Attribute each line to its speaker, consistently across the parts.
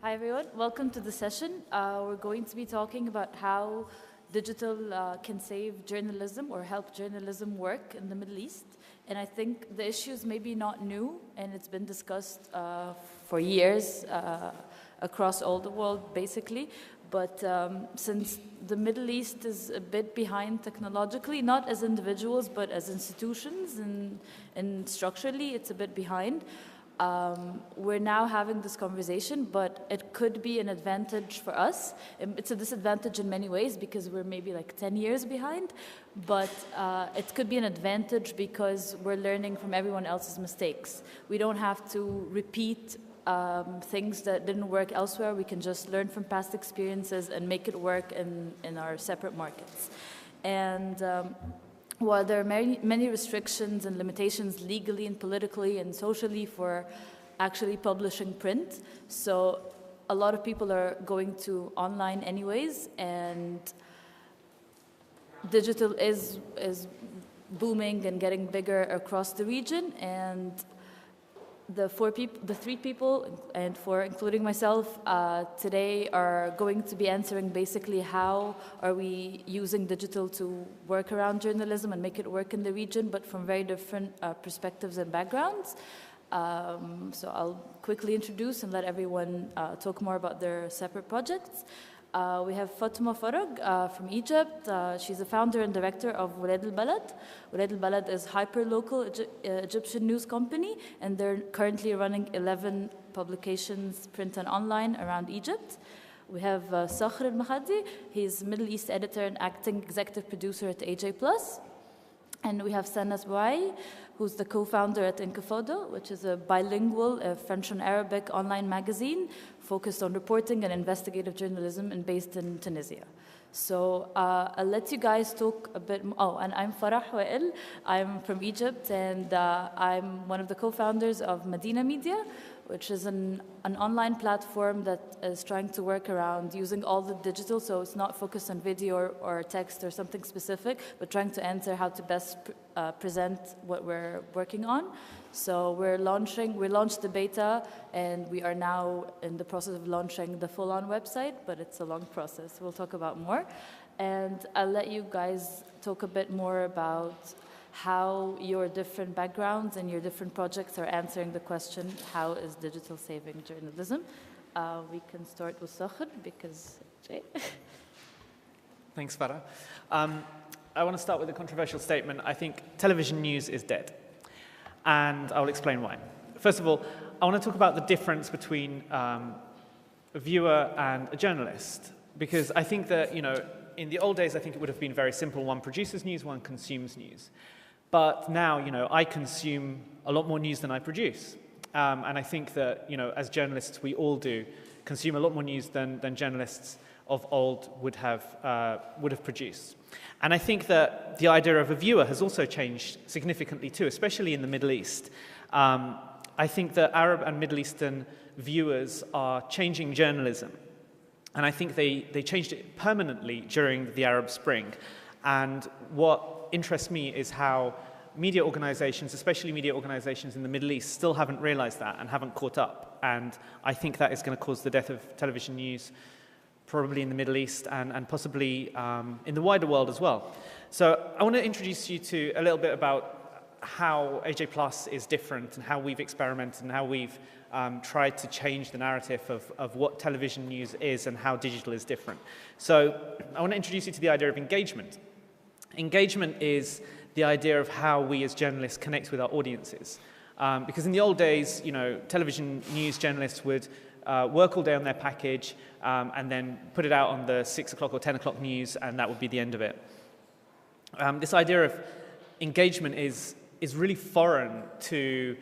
Speaker 1: Hi everyone, welcome to the session. We're going to be talking about how digital can save journalism or help journalism work in the Middle East. And I think the issue is maybe not new, and it's been discussed for years across all the world, basically. But since the Middle East is a bit behind technologically, not as individuals, but as institutions, and structurally, it's a bit behind. We're now having this conversation, but it could be an advantage for us. It's a disadvantage in many ways because we're maybe like 10 years behind, but it could be an advantage because we're learning from everyone else's mistakes. We don't have to repeat things that didn't work elsewhere. We can just learn from past experiences and make it work in our separate markets. And while there are many restrictions and limitations legally and politically and socially for actually publishing print, so a lot of people are going to online anyways, and digital is booming and getting bigger across the region. And the three people, and four, including myself, today are going to be answering basically how are we using digital to work around journalism and make it work in the region, but from very different perspectives and backgrounds. So I'll quickly introduce and let everyone talk more about their separate projects. We have Fatma Farag from Egypt. She's the founder and director of Walad al-Balad. Walad al-Balad is a hyper-local Egyptian news company, and they're currently running 11 publications, print and online, around Egypt. We have Sakhr Al-Makhadhi. He's Middle East editor and acting executive producer at IJF17. And we have Sana Bouai, who's the co-founder at Intifada, which is a bilingual French and Arabic online magazine focused on reporting and investigative journalism and based in Tunisia. So I'll let you guys talk a bit. Oh, and I'm Farah Wael. I'm from Egypt, and I'm one of the co-founders of Medina Media, which is an online platform that is trying to work around using all the digital, so it's not focused on video or text or something specific, but trying to answer how to best present what we're working on. So we launched the beta, and we are now in the process of launching the full-on website, but it's a long process. We'll talk about more. And I'll let you guys talk a bit more about how your different backgrounds and your different projects are answering the question, how is digital saving journalism? We can start with Sakhr because Jay.
Speaker 2: Thanks, Farah. I want to start with a controversial statement. I think television news is dead, and I'll explain why. First of all, I want to talk about the difference between a viewer and a journalist, because I think that, in the old days, I think it would have been very simple. One produces news, one consumes news. But now, I consume a lot more news than I produce. And I think that, as journalists, we all do consume a lot more news than journalists of old would have produced. And I think that the idea of a viewer has also changed significantly too, especially in the Middle East. I think that Arab and Middle Eastern viewers are changing journalism. And I think they changed it permanently during the Arab Spring. And what interests me is how media organizations, especially media organizations in the Middle East, still haven't realized that and haven't caught up. And I think that is going to cause the death of television news, probably in the Middle East and possibly in the wider world as well. So I want to introduce you to a little bit about how AJ Plus is different and how we've experimented and how we've tried to change the narrative of what television news is and how digital is different. So I want to introduce you to the idea of engagement. Engagement is the idea of how we as journalists connect with our audiences. Because in the old days, television news journalists would work all day on their package and then put it out on the 6 o'clock or 10 o'clock news, and that would be the end of it. This idea of engagement is really foreign to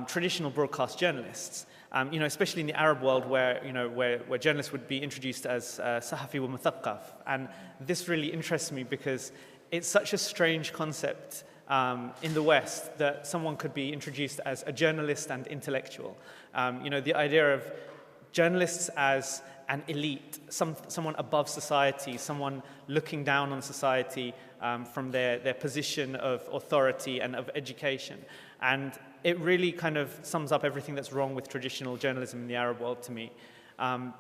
Speaker 2: traditional broadcast journalists. Especially in the Arab world where journalists would be introduced as sahafi wa muthaqqaf. And this really interests me because it's such a strange concept in the West that someone could be introduced as a journalist and intellectual. The idea of journalists as an elite, someone above society, someone looking down on society from their position of authority and of education. And it really kind of sums up everything that's wrong with traditional journalism in the Arab world to me.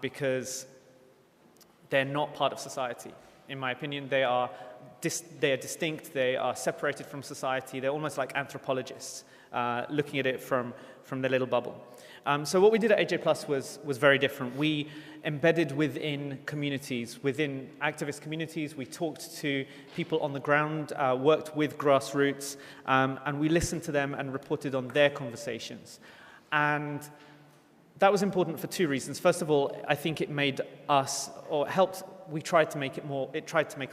Speaker 2: because they're not part of society. In my opinion, they are distinct, they are separated from society, they're almost like anthropologists looking at it from their little bubble. So what we did at AJ Plus was very different. We embedded within communities, within activist communities. We talked to people on the ground, worked with grassroots, and we listened to them and reported on their conversations. And that was important for two reasons. First of all, I think it made us, or helped, it tried to make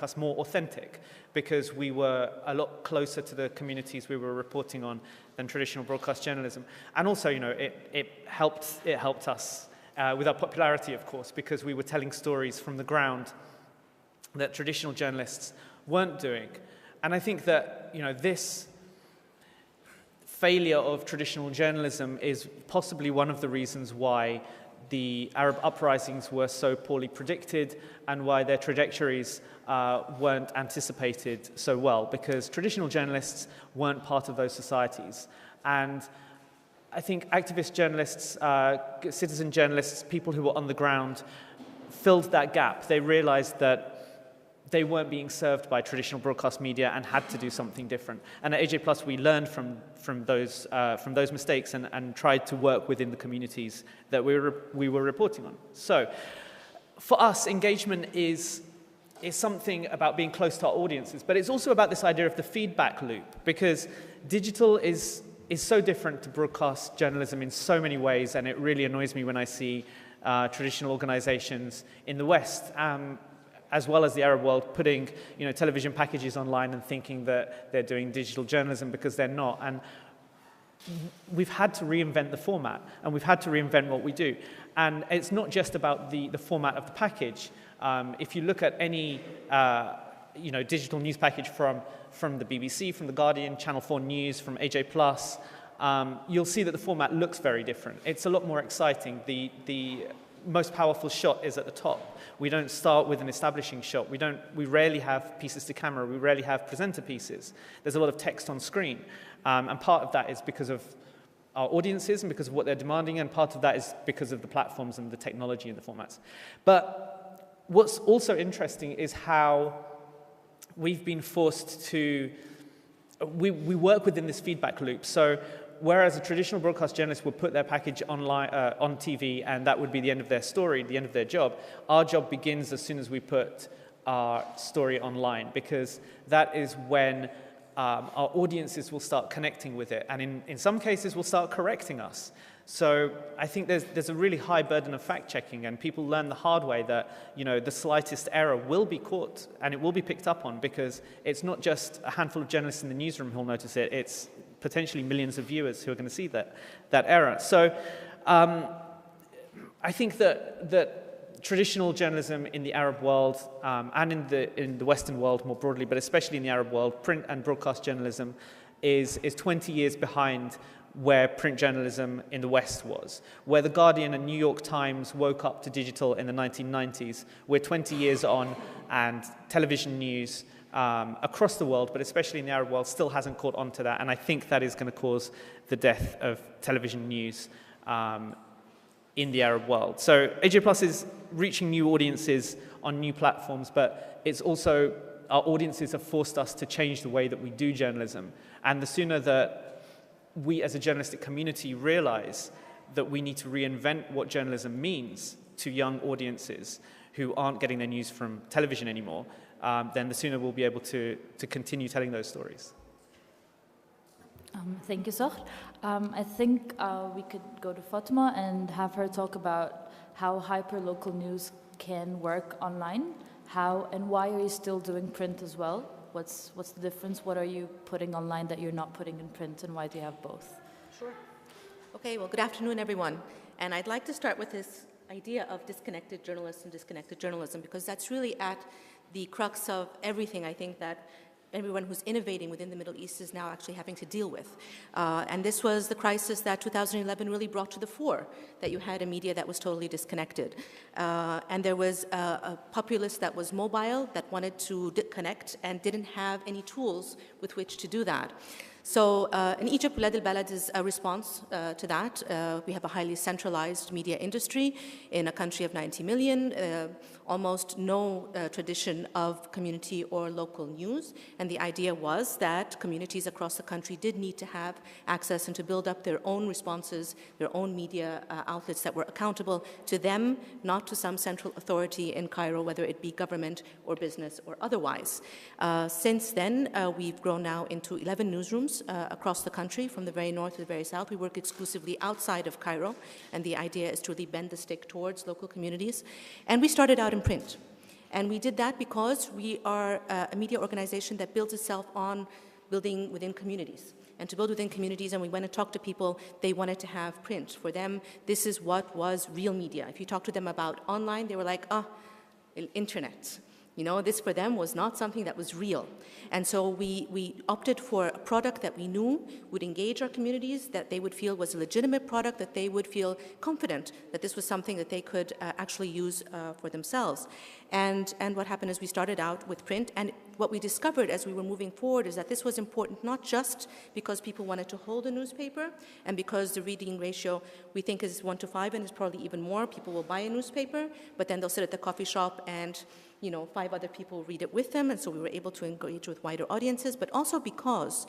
Speaker 2: us more authentic, because we were a lot closer to the communities we were reporting on than traditional broadcast journalism. And also, you know, it helped us with our popularity, of course, because we were telling stories from the ground that traditional journalists weren't doing. And I think that, you know, this failure of traditional journalism is possibly one of the reasons why the Arab uprisings were so poorly predicted and why their trajectories weren't anticipated so well, because traditional journalists weren't part of those societies. And I think activist journalists, citizen journalists, people who were on the ground filled that gap. They realized that they weren't being served by traditional broadcast media and had to do something different. And at AJ Plus, we learned from those mistakes and tried to work within the communities that we were reporting on. So, for us, engagement is something about being close to our audiences, but it's also about this idea of the feedback loop, because digital is so different to broadcast journalism in so many ways, and it really annoys me when I see traditional organizations in the West, as well as the Arab world, putting, you know, television packages online and thinking that they're doing digital journalism, because they're not. And we've had to reinvent the format, and we've had to reinvent what we do. And it's not just about the format of the package. If you look at any you know, digital news package from the BBC, from The Guardian, Channel 4 News, from AJ Plus, you'll see that the format looks very different. It's a lot more exciting. The most powerful shot is at the top. We don't start with an establishing shot. We rarely have pieces to camera. We rarely have presenter pieces. There's a lot of text on screen. And part of that is because of our audiences and because of what they're demanding, and part of that is because of the platforms and the technology and the formats. But what's also interesting is how we've been forced to, we work within this feedback loop. So whereas a traditional broadcast journalist would put their package online, on TV, and that would be the end of their story, the end of their job, our job begins as soon as we put our story online, because that is when our audiences will start connecting with it, and in some cases will start correcting us. So I think there's a really high burden of fact-checking, and people learn the hard way that, you know, the slightest error will be caught and it will be picked up on, because it's not just a handful of journalists in the newsroom who'll notice it, it's potentially millions of viewers who are going to see that error. So I think that traditional journalism in the Arab world and in the Western world more broadly, but especially in the Arab world, print and broadcast journalism is 20 years behind where print journalism in the West was. Where The Guardian and New York Times woke up to digital in the 1990s, we're 20 years on, and television news across the world, but especially in the Arab world, still hasn't caught on to that, and I think that is going to cause the death of television news in the Arab world. So AJ Plus is reaching new audiences on new platforms, but it's also, our audiences have forced us to change the way that we do journalism, and the sooner that we as a journalistic community realize that we need to reinvent what journalism means to young audiences who aren't getting their news from television anymore, then the sooner we'll be able to continue telling those stories.
Speaker 1: Thank you, Zohr. I think we could go to Fatima and have her talk about how hyper-local news can work online. How and why are you still doing print as well? What's the difference? What are you putting online that you're not putting in print, and why do you have both?
Speaker 3: Sure. Okay, well, good afternoon, everyone. And I'd like to start with this idea of disconnected journalists and disconnected journalism, because that's really at the crux of everything I think that everyone who's innovating within the Middle East is now actually having to deal with. And this was the crisis that 2011 really brought to the fore, that you had a media that was totally disconnected. And there was a populace that was mobile, that wanted to connect and didn't have any tools with which to do that. So in Egypt, Bilad al-Balad is a response to that. We have a highly centralized media industry in a country of 90 million, almost no tradition of community or local news. And the idea was that communities across the country did need to have access and to build up their own responses, their own media outlets that were accountable to them, not to some central authority in Cairo, whether it be government or business or otherwise. Since then, we've grown now into 11 newsrooms across the country, from the very north to the very south. We work exclusively outside of Cairo, and the idea is to really bend the stick towards local communities. And we started out in print. And we did that because we are a media organization that builds itself on building within communities. And to build within communities, and we went and talked to people, they wanted to have print. For them, this is what was real media. If you talk to them about online, they were like, internet. You know, this for them was not something that was real. And so we opted for a product that we knew would engage our communities, that they would feel was a legitimate product, that they would feel confident that this was something that they could actually use for themselves. And what happened is we started out with print, and what we discovered as we were moving forward is that this was important not just because people wanted to hold a newspaper, and because the reading ratio we think is 1 to 5, and it's probably even more. People will buy a newspaper, but then they'll sit at the coffee shop and 5 other people read it with them, and so we were able to engage with wider audiences, but also because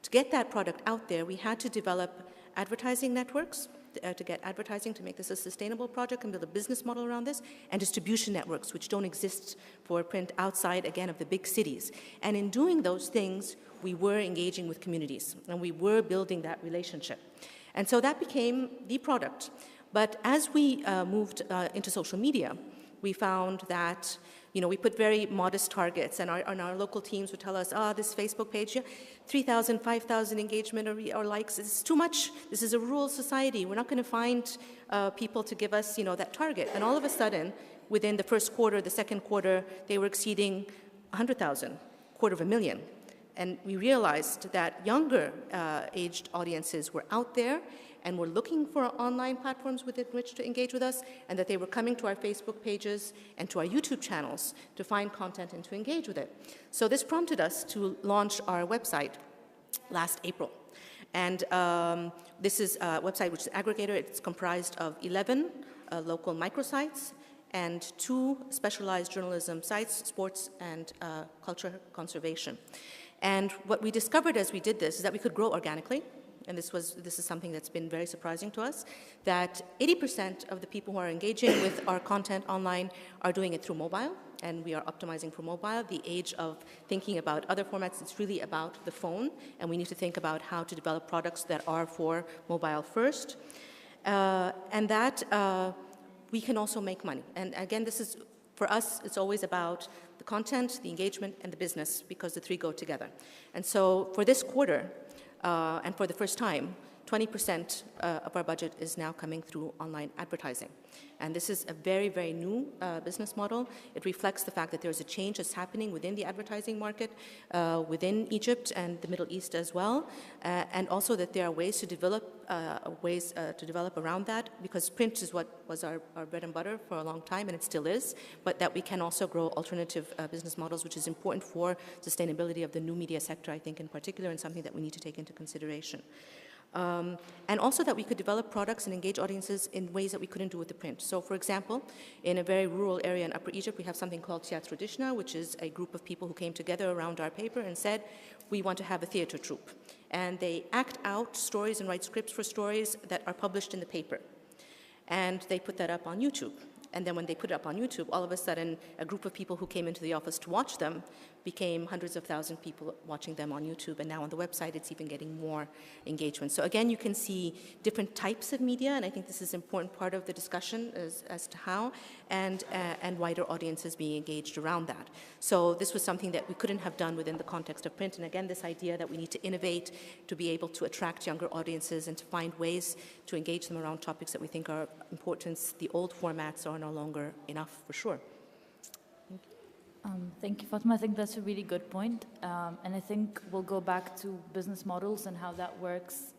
Speaker 3: to get that product out there, we had to develop advertising networks to get advertising, to make this a sustainable project and build a business model around this, and distribution networks, which don't exist for print outside, again, of the big cities. And in doing those things, we were engaging with communities, and we were building that relationship. And so that became the product. But as we moved into social media, we found that we put very modest targets, and our local teams would tell us, this Facebook page, 3,000, 5,000 engagement or likes, it's too much. This is a rural society. We're not going to find people to give us, that target. And all of a sudden, within the first quarter, the second quarter, they were exceeding 100,000, 250,000. And we realized that younger aged audiences were out there and were looking for online platforms within which to engage with us, and that they were coming to our Facebook pages and to our YouTube channels to find content and to engage with it. So this prompted us to launch our website last April. And this is a website which is an aggregator. It's comprised of 11 local microsites and 2 specialized journalism sites, sports and culture conservation. And what we discovered as we did this is that we could grow organically. And this is something that's been very surprising to us, that 80% of the people who are engaging with our content online are doing it through mobile, and we are optimizing for mobile. The age of thinking about other formats, it's really about the phone, and we need to think about how to develop products that are for mobile first, and that we can also make money. And again, this is, for us, it's always about the content, the engagement, and the business, because the 3 go together. And so for this quarter, and for the first time, 20% of our budget is now coming through online advertising. And this is a very, very new business model. It reflects the fact that there's a change that's happening within the advertising market, within Egypt and the Middle East as well, and also that there are ways to develop around that, because print is what was our bread and butter for a long time, and it still is, but that we can also grow alternative business models, which is important for sustainability of the new media sector, I think, in particular, and something that we need to take into consideration. And also that we could develop products and engage audiences in ways that we couldn't do with the print. So, for example, in a very rural area in Upper Egypt, we have something called Theatre Traditional, which is a group of people who came together around our paper and said, we want to have a theater troupe. And they act out stories and write scripts for stories that are published in the paper. And they put that up on YouTube. And then when they put it up on YouTube, all of a sudden, a group of people who came into the office to watch them became hundreds of thousands of people watching them on YouTube. And now on the website, it's even getting more engagement. So again, you can see different types of media, and I think this is an important part of the discussion as to how, and wider audiences being engaged around that. So this was something that we couldn't have done within the context of print. And again, this idea that we need to innovate to be able to attract younger audiences and to find ways to engage them around topics that we think are important. The old formats are no longer enough, for sure.
Speaker 1: Thank you, Fatma. I think that's a really good point. And I think we'll go back to business models and how that works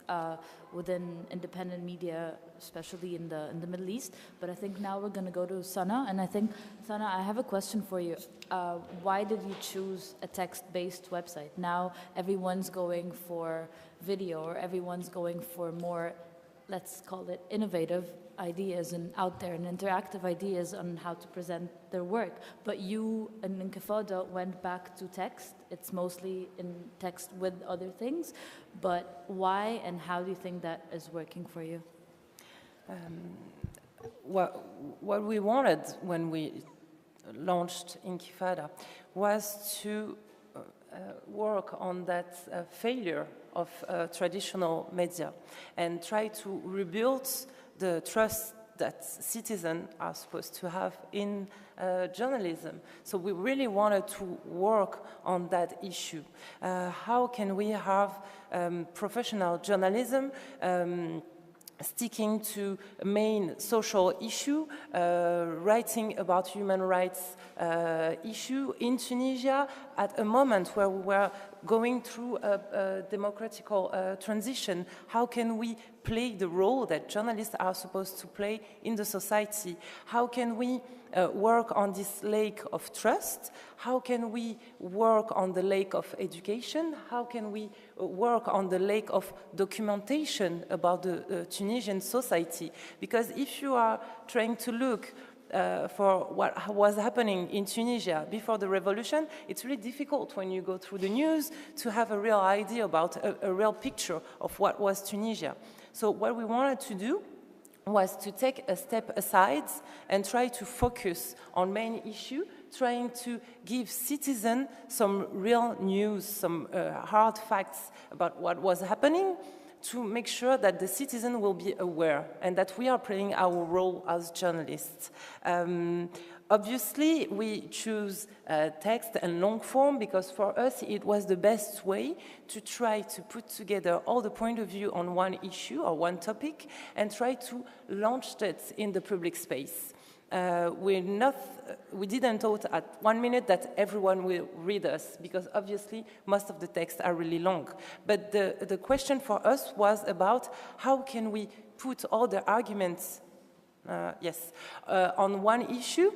Speaker 1: within independent media, especially in the Middle East. But I think now we're going to go to Sana. And I think, Sana, I have a question for you. Why did you choose a text-based website? Now everyone's going for video, or everyone's going for more, let's call it, innovative ideas and out there and interactive ideas on how to present their work. But you and Intifada went back to text. It's mostly in text with other things. But why and how do you think that is working for you?
Speaker 4: What we wanted when we launched Intifada was to work on that failure of traditional media and try to rebuild the trust that citizens are supposed to have in journalism. So we really wanted to work on that issue. How can we have professional journalism sticking to main social issue, writing about human rights issue in Tunisia at a moment where we were going through a democratical transition? How can we play the role that journalists are supposed to play in the society? How can we work on this lake of trust? How can we work on the lake of education? How can we work on the lake of documentation about the Tunisian society? Because if you are trying to look for what was happening in Tunisia before the revolution, it's really difficult when you go through the news to have a real idea about a real picture of what was Tunisia. So what we wanted to do was to take a step aside and try to focus on main issue, trying to give citizens some real news, some hard facts about what was happening, to make sure that the citizen will be aware and that we are playing our role as journalists. Obviously, we choose text and long form because for us it was the best way to try to put together all the point of view on one issue or one topic and try to launch it in the public space. We didn't thought at 1 minute that everyone will read us, because obviously most of the texts are really long. But the question for us was about how can we put all the arguments on one issue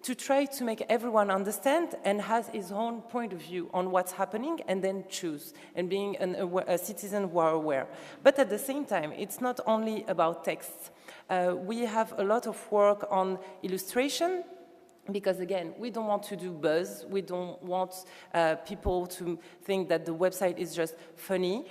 Speaker 4: to try to make everyone understand and has his own point of view on what's happening and then choose, and being a citizen who are aware. But at the same time, it's not only about text. We have a lot of work on illustration, because again, we don't want to do buzz. We don't want people to think that the website is just funny.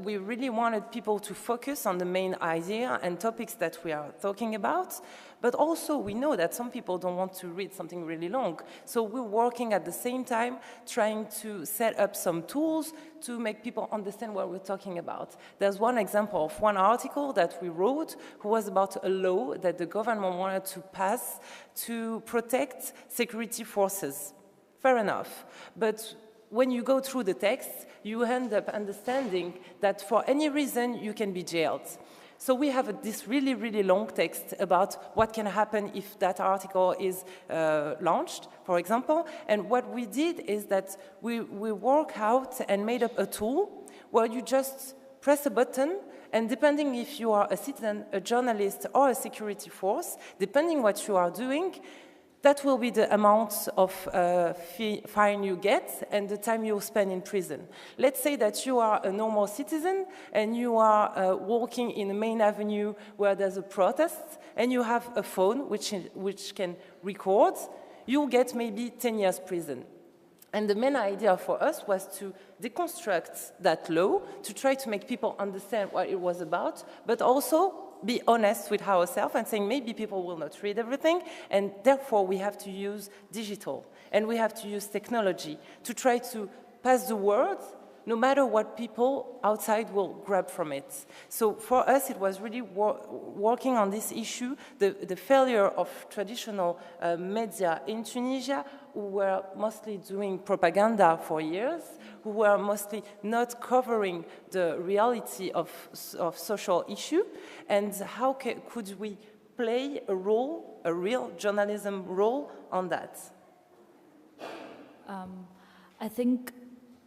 Speaker 4: We really wanted people to focus on the main idea and topics that we are talking about. But also, we know that some people don't want to read something really long. So we're working at the same time, trying to set up some tools to make people understand what we're talking about. There's one example of one article that we wrote who was about a law that the government wanted to pass to protect security forces. Fair enough. But when you go through the text, you end up understanding that for any reason you can be jailed. So we have this really, really long text about what can happen if that article is launched, for example. And what we did is that we worked out and made up a tool where you just press a button, and depending if you are a citizen, a journalist, or a security force, depending what you are doing, that will be the amount of fine you get and the time you spend in prison. Let's say that you are a normal citizen and you are walking in the main avenue where there's a protest and you have a phone which can record, you'll get maybe 10 years prison. And the main idea for us was to deconstruct that law, to try to make people understand what it was about, but also be honest with ourselves and saying maybe people will not read everything, and therefore we have to use digital and we have to use technology to try to pass the word, no matter what people outside will grab from it. So for us, it was really working on this issue, the failure of traditional media in Tunisia, who were mostly doing propaganda for years, who were mostly not covering the reality of social issue, and how could we play a role, a real journalism role on that.
Speaker 1: I think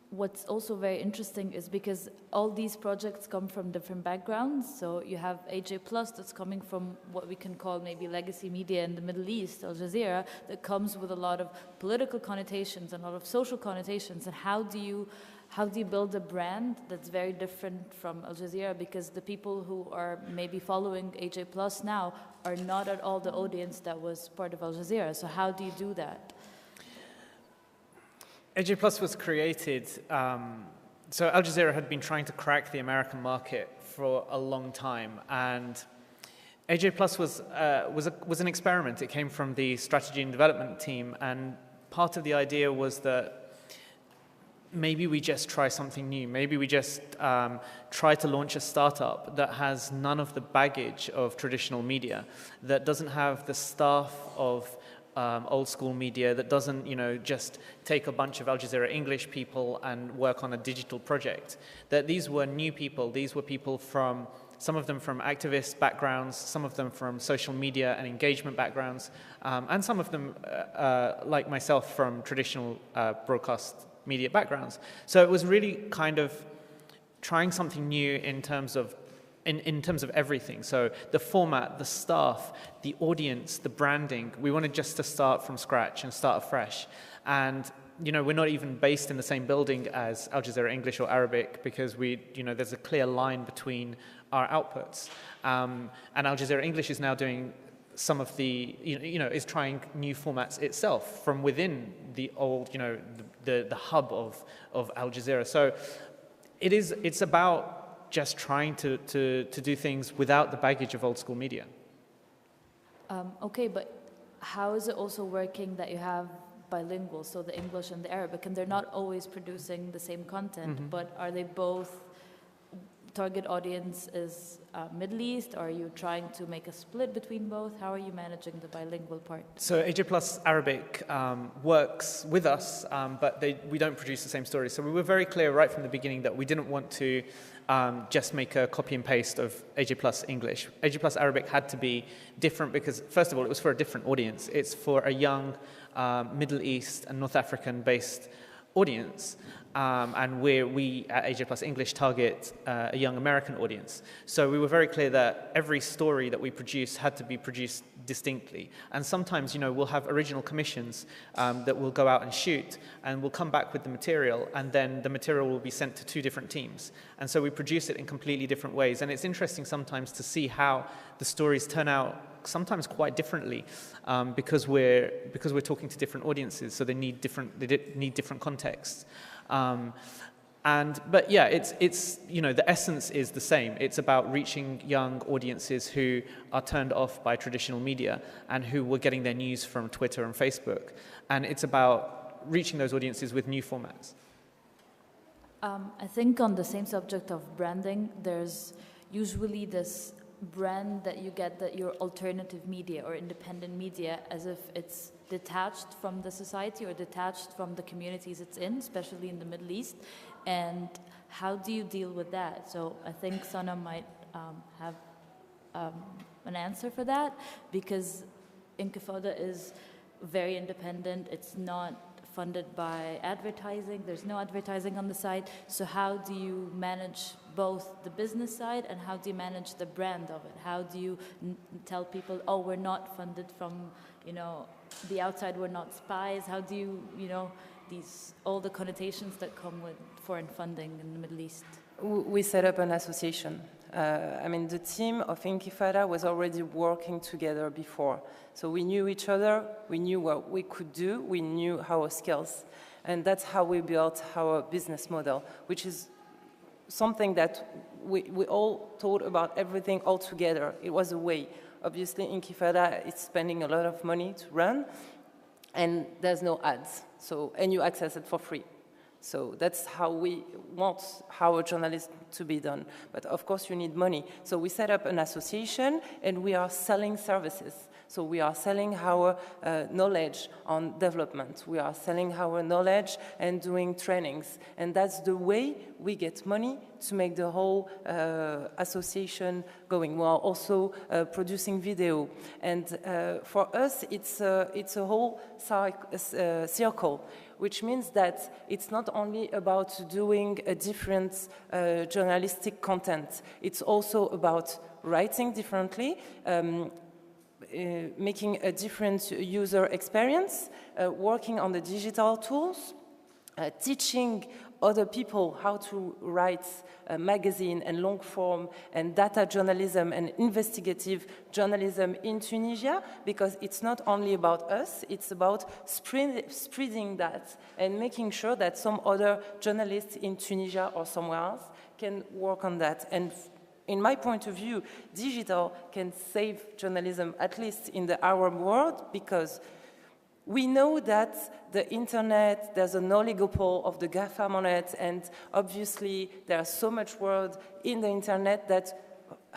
Speaker 1: what's also very interesting is because all these projects come from different backgrounds. So you have AJ Plus that's coming from what we can call maybe legacy media in the Middle East, Al Jazeera, that comes with a lot of political connotations and a lot of social connotations. And how do you build a brand that's very different from Al Jazeera? Because the people who are maybe following AJ Plus now are not at all the audience that was part of Al Jazeera. So how do you do that?
Speaker 2: AJ Plus was created, so Al Jazeera had been trying to crack the American market for a long time, and AJ Plus was an experiment. It came from the strategy and development team, and part of the idea was that maybe we just try something new. Maybe we just try to launch a startup that has none of the baggage of traditional media, that doesn't have the staff of old school media, that doesn't, just take a bunch of Al Jazeera English people and work on a digital project. That these were new people. These were people from, some of them from activist backgrounds, some of them from social media and engagement backgrounds, and some of them, like myself, from traditional broadcast media backgrounds. So it was really kind of trying something new in terms of everything. So the format, the staff, the audience, the branding, we wanted just to start from scratch and start afresh. And, we're not even based in the same building as Al Jazeera English or Arabic because there's a clear line between our outputs. And Al Jazeera English is now doing some of the, is trying new formats itself from within the old, the hub of Al Jazeera. So it's about just trying to do things without the baggage of old school media.
Speaker 1: Okay, but how is it also working that you have bilingual, so the English and the Arabic, and they're not always producing the same content, but are they both, target audience is Middle East, or are you trying to make a split between both? How are you managing the bilingual part?
Speaker 2: So AJ Plus Arabic works with us, but we don't produce the same stories. So we were very clear right from the beginning that we didn't want to just make a copy and paste of AJ Plus English. AJ Plus Arabic had to be different because, first of all, it was for a different audience. It's for a young Middle East and North African based audience. And we at AJ Plus English target a young American audience. So we were very clear that every story that we produce had to be produced distinctly. And sometimes, we'll have original commissions that we'll go out and shoot, and we'll come back with the material, and then the material will be sent to 2 different teams. And so we produce it in completely different ways. And it's interesting sometimes to see how the stories turn out sometimes quite differently because we're talking to different audiences, so they need different contexts. But yeah, it's the essence is the same. It's about reaching young audiences who are turned off by traditional media and who were getting their news from Twitter and Facebook. And it's about reaching those audiences with new formats.
Speaker 1: I think on the same subject of branding, there's usually this brand that you get that you're alternative media or independent media, as if it's detached from the society or detached from the communities it's in, especially in the Middle East. And how do you deal with that? So I think Sana might have an answer for that, because Intifada is very independent. It's not funded by advertising. There's no advertising on the side. So how do you manage both the business side and how do you manage the brand of it? How do you tell people, oh, we're not funded from, the outside, we're not spies? How do you, all the connotations that come with foreign funding in the Middle East?
Speaker 4: We set up an association. The team of Intifada was already working together before. So we knew each other, we knew what we could do, we knew our skills. And that's how we built our business model, which is something that we all thought about everything all together. It was a way. Obviously, Intifada is spending a lot of money to run, and there's no ads. And you access it for free. So that's how we want our journalism to be done. But of course, you need money. So we set up an association, and we are selling services. So we are selling our knowledge on development. We are selling our knowledge and doing trainings. And that's the way we get money to make the whole association going. We are also producing video. And for us, it's a whole circle, which means that it's not only about doing a different journalistic content. It's also about writing differently, making a different user experience, working on the digital tools, teaching other people how to write a magazine and long form and data journalism and investigative journalism in Tunisia, because it's not only about us, it's about spreading that and making sure that some other journalists in Tunisia or somewhere else can work on that. And in my point of view, digital can save journalism, at least in the Arab world, because we know that the internet, there's an oligopoly of the GAFAM on it, and obviously there's so much word in the internet that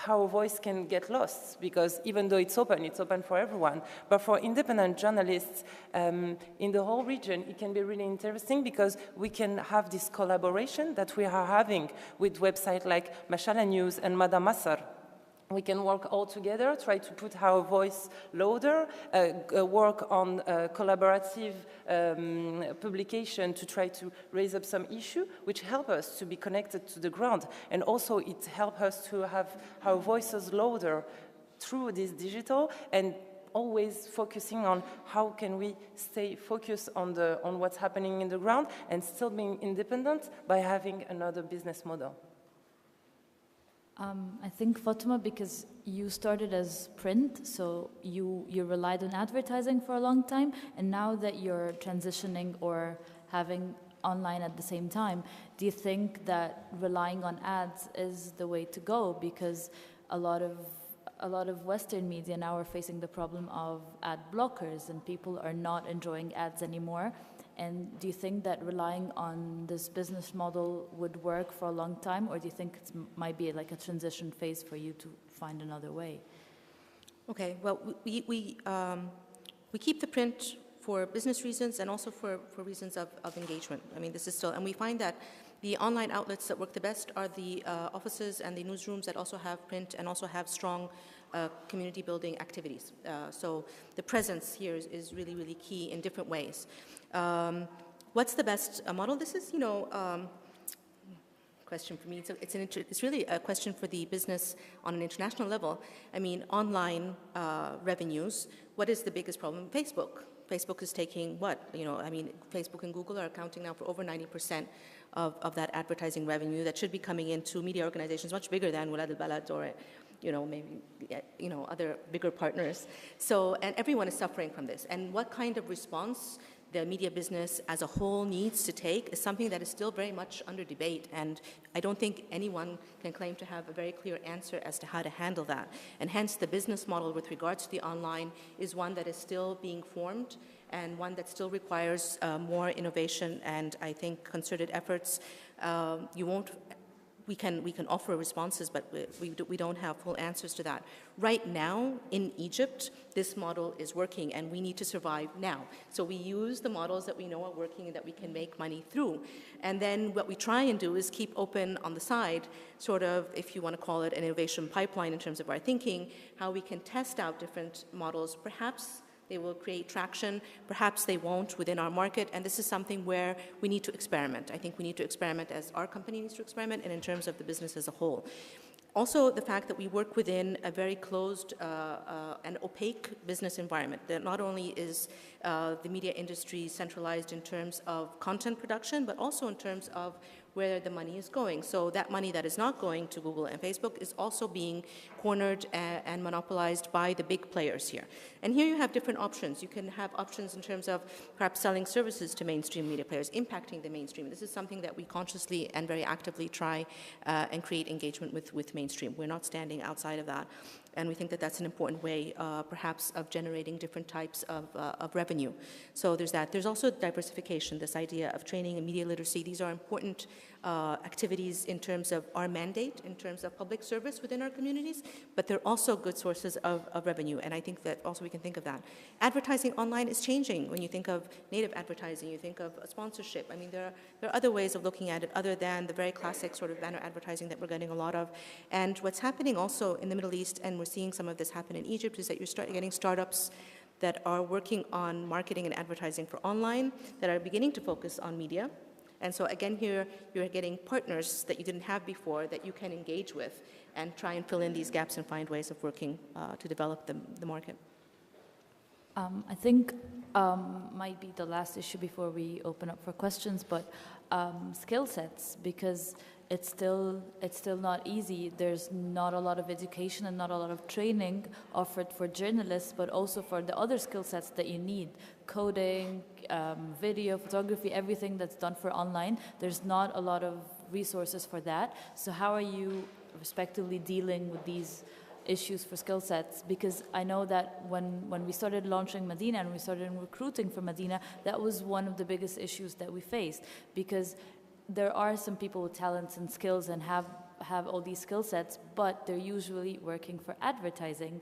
Speaker 4: our voice can get lost, because even though it's open for everyone. But for independent journalists in the whole region, it can be really interesting because we can have this collaboration that we are having with websites like Mashallah News and Madam Masar. We can work all together, try to put our voice louder, work on collaborative publication to try to raise up some issue, which help us to be connected to the ground. And also it helps us to have our voices louder through this digital, and always focusing on how can we stay focused on what's happening in the ground and still being independent by having another business model.
Speaker 1: I think, Fatima, because you started as print, so you relied on advertising for a long time, and now that you're transitioning or having online at the same time, do you think that relying on ads is the way to go? Because a lot of Western media now are facing the problem of ad blockers, and people are not enjoying ads anymore. And do you think that relying on this business model would work for a long time, or do you think it might be like a transition phase for you to find another way?
Speaker 3: Okay, well, we keep the print for business reasons and also for reasons of engagement. I mean, this is still, and we find that the online outlets that work the best are the offices and the newsrooms that also have print and also have strong community building activities. So the presence here is really, really key in different ways. What's the best model? This is, question for me. It's really a question for the business on an international level. I mean, online revenues, what is the biggest problem? Facebook. Facebook is taking what? Facebook and Google are accounting now for over 90% of that advertising revenue that should be coming into media organizations much bigger than Walad al-Balad or maybe other bigger partners. So, and everyone is suffering from this. And what kind of response the media business as a whole needs to take is something that is still very much under debate, and I don't think anyone can claim to have a very clear answer as to how to handle that. And hence the business model with regards to the online is one that is still being formed and one that still requires more innovation and I think concerted efforts. We can offer responses, but we don't have full answers to that. Right now, in Egypt, this model is working, and we need to survive now. So we use the models that we know are working and that we can make money through. And then what we try and do is keep open on the side, sort of, if you want to call it an innovation pipeline in terms of our thinking, how we can test out different models. Perhaps they will create traction, perhaps they won't within our market, and this is something where we need to experiment. I think we need to experiment as our company needs to experiment and in terms of the business as a whole. Also, the fact that we work within a very closed and opaque business environment, that not only is the media industry centralized in terms of content production, but also in terms of where the money is going. So that money that is not going to Google and Facebook is also being cornered and monopolized by the big players here. And here you have different options. You can have options in terms of perhaps selling services to mainstream media players, impacting the mainstream. This is something that we consciously and very actively try and create engagement with mainstream. We're not standing outside of that. And we think that that's an important way, perhaps, of generating different types of revenue. So there's that. There's also diversification, this idea of training and media literacy. These are important activities in terms of our mandate, in terms of public service within our communities, but they're also good sources of revenue, and I think that also we can think of that. Advertising online is changing. When you think of native advertising, you think of sponsorship. I mean, there are other ways of looking at it other than the very classic sort of banner advertising that we're getting a lot of. And what's happening also in the Middle East, and we're seeing some of this happen in Egypt, is that you're getting startups that are working on marketing and advertising for online, that are beginning to focus on media. And so again here, you're getting partners that you didn't have before that you can engage with and try and fill in these gaps and find ways of working to develop the market.
Speaker 1: I think might be the last issue before we open up for questions, but skill sets, because it's still not easy. There's not a lot of education and not a lot of training offered for journalists, but also for the other skill sets that you need. Coding, video, photography, everything that's done for online. There's not a lot of resources for that. So how are you respectively dealing with these issues for skill sets? Because I know that when we started launching Medina and we started recruiting for Medina, that was one of the biggest issues that we faced, because there are some people with talents and skills and have all these skill sets, but they're usually working for advertising.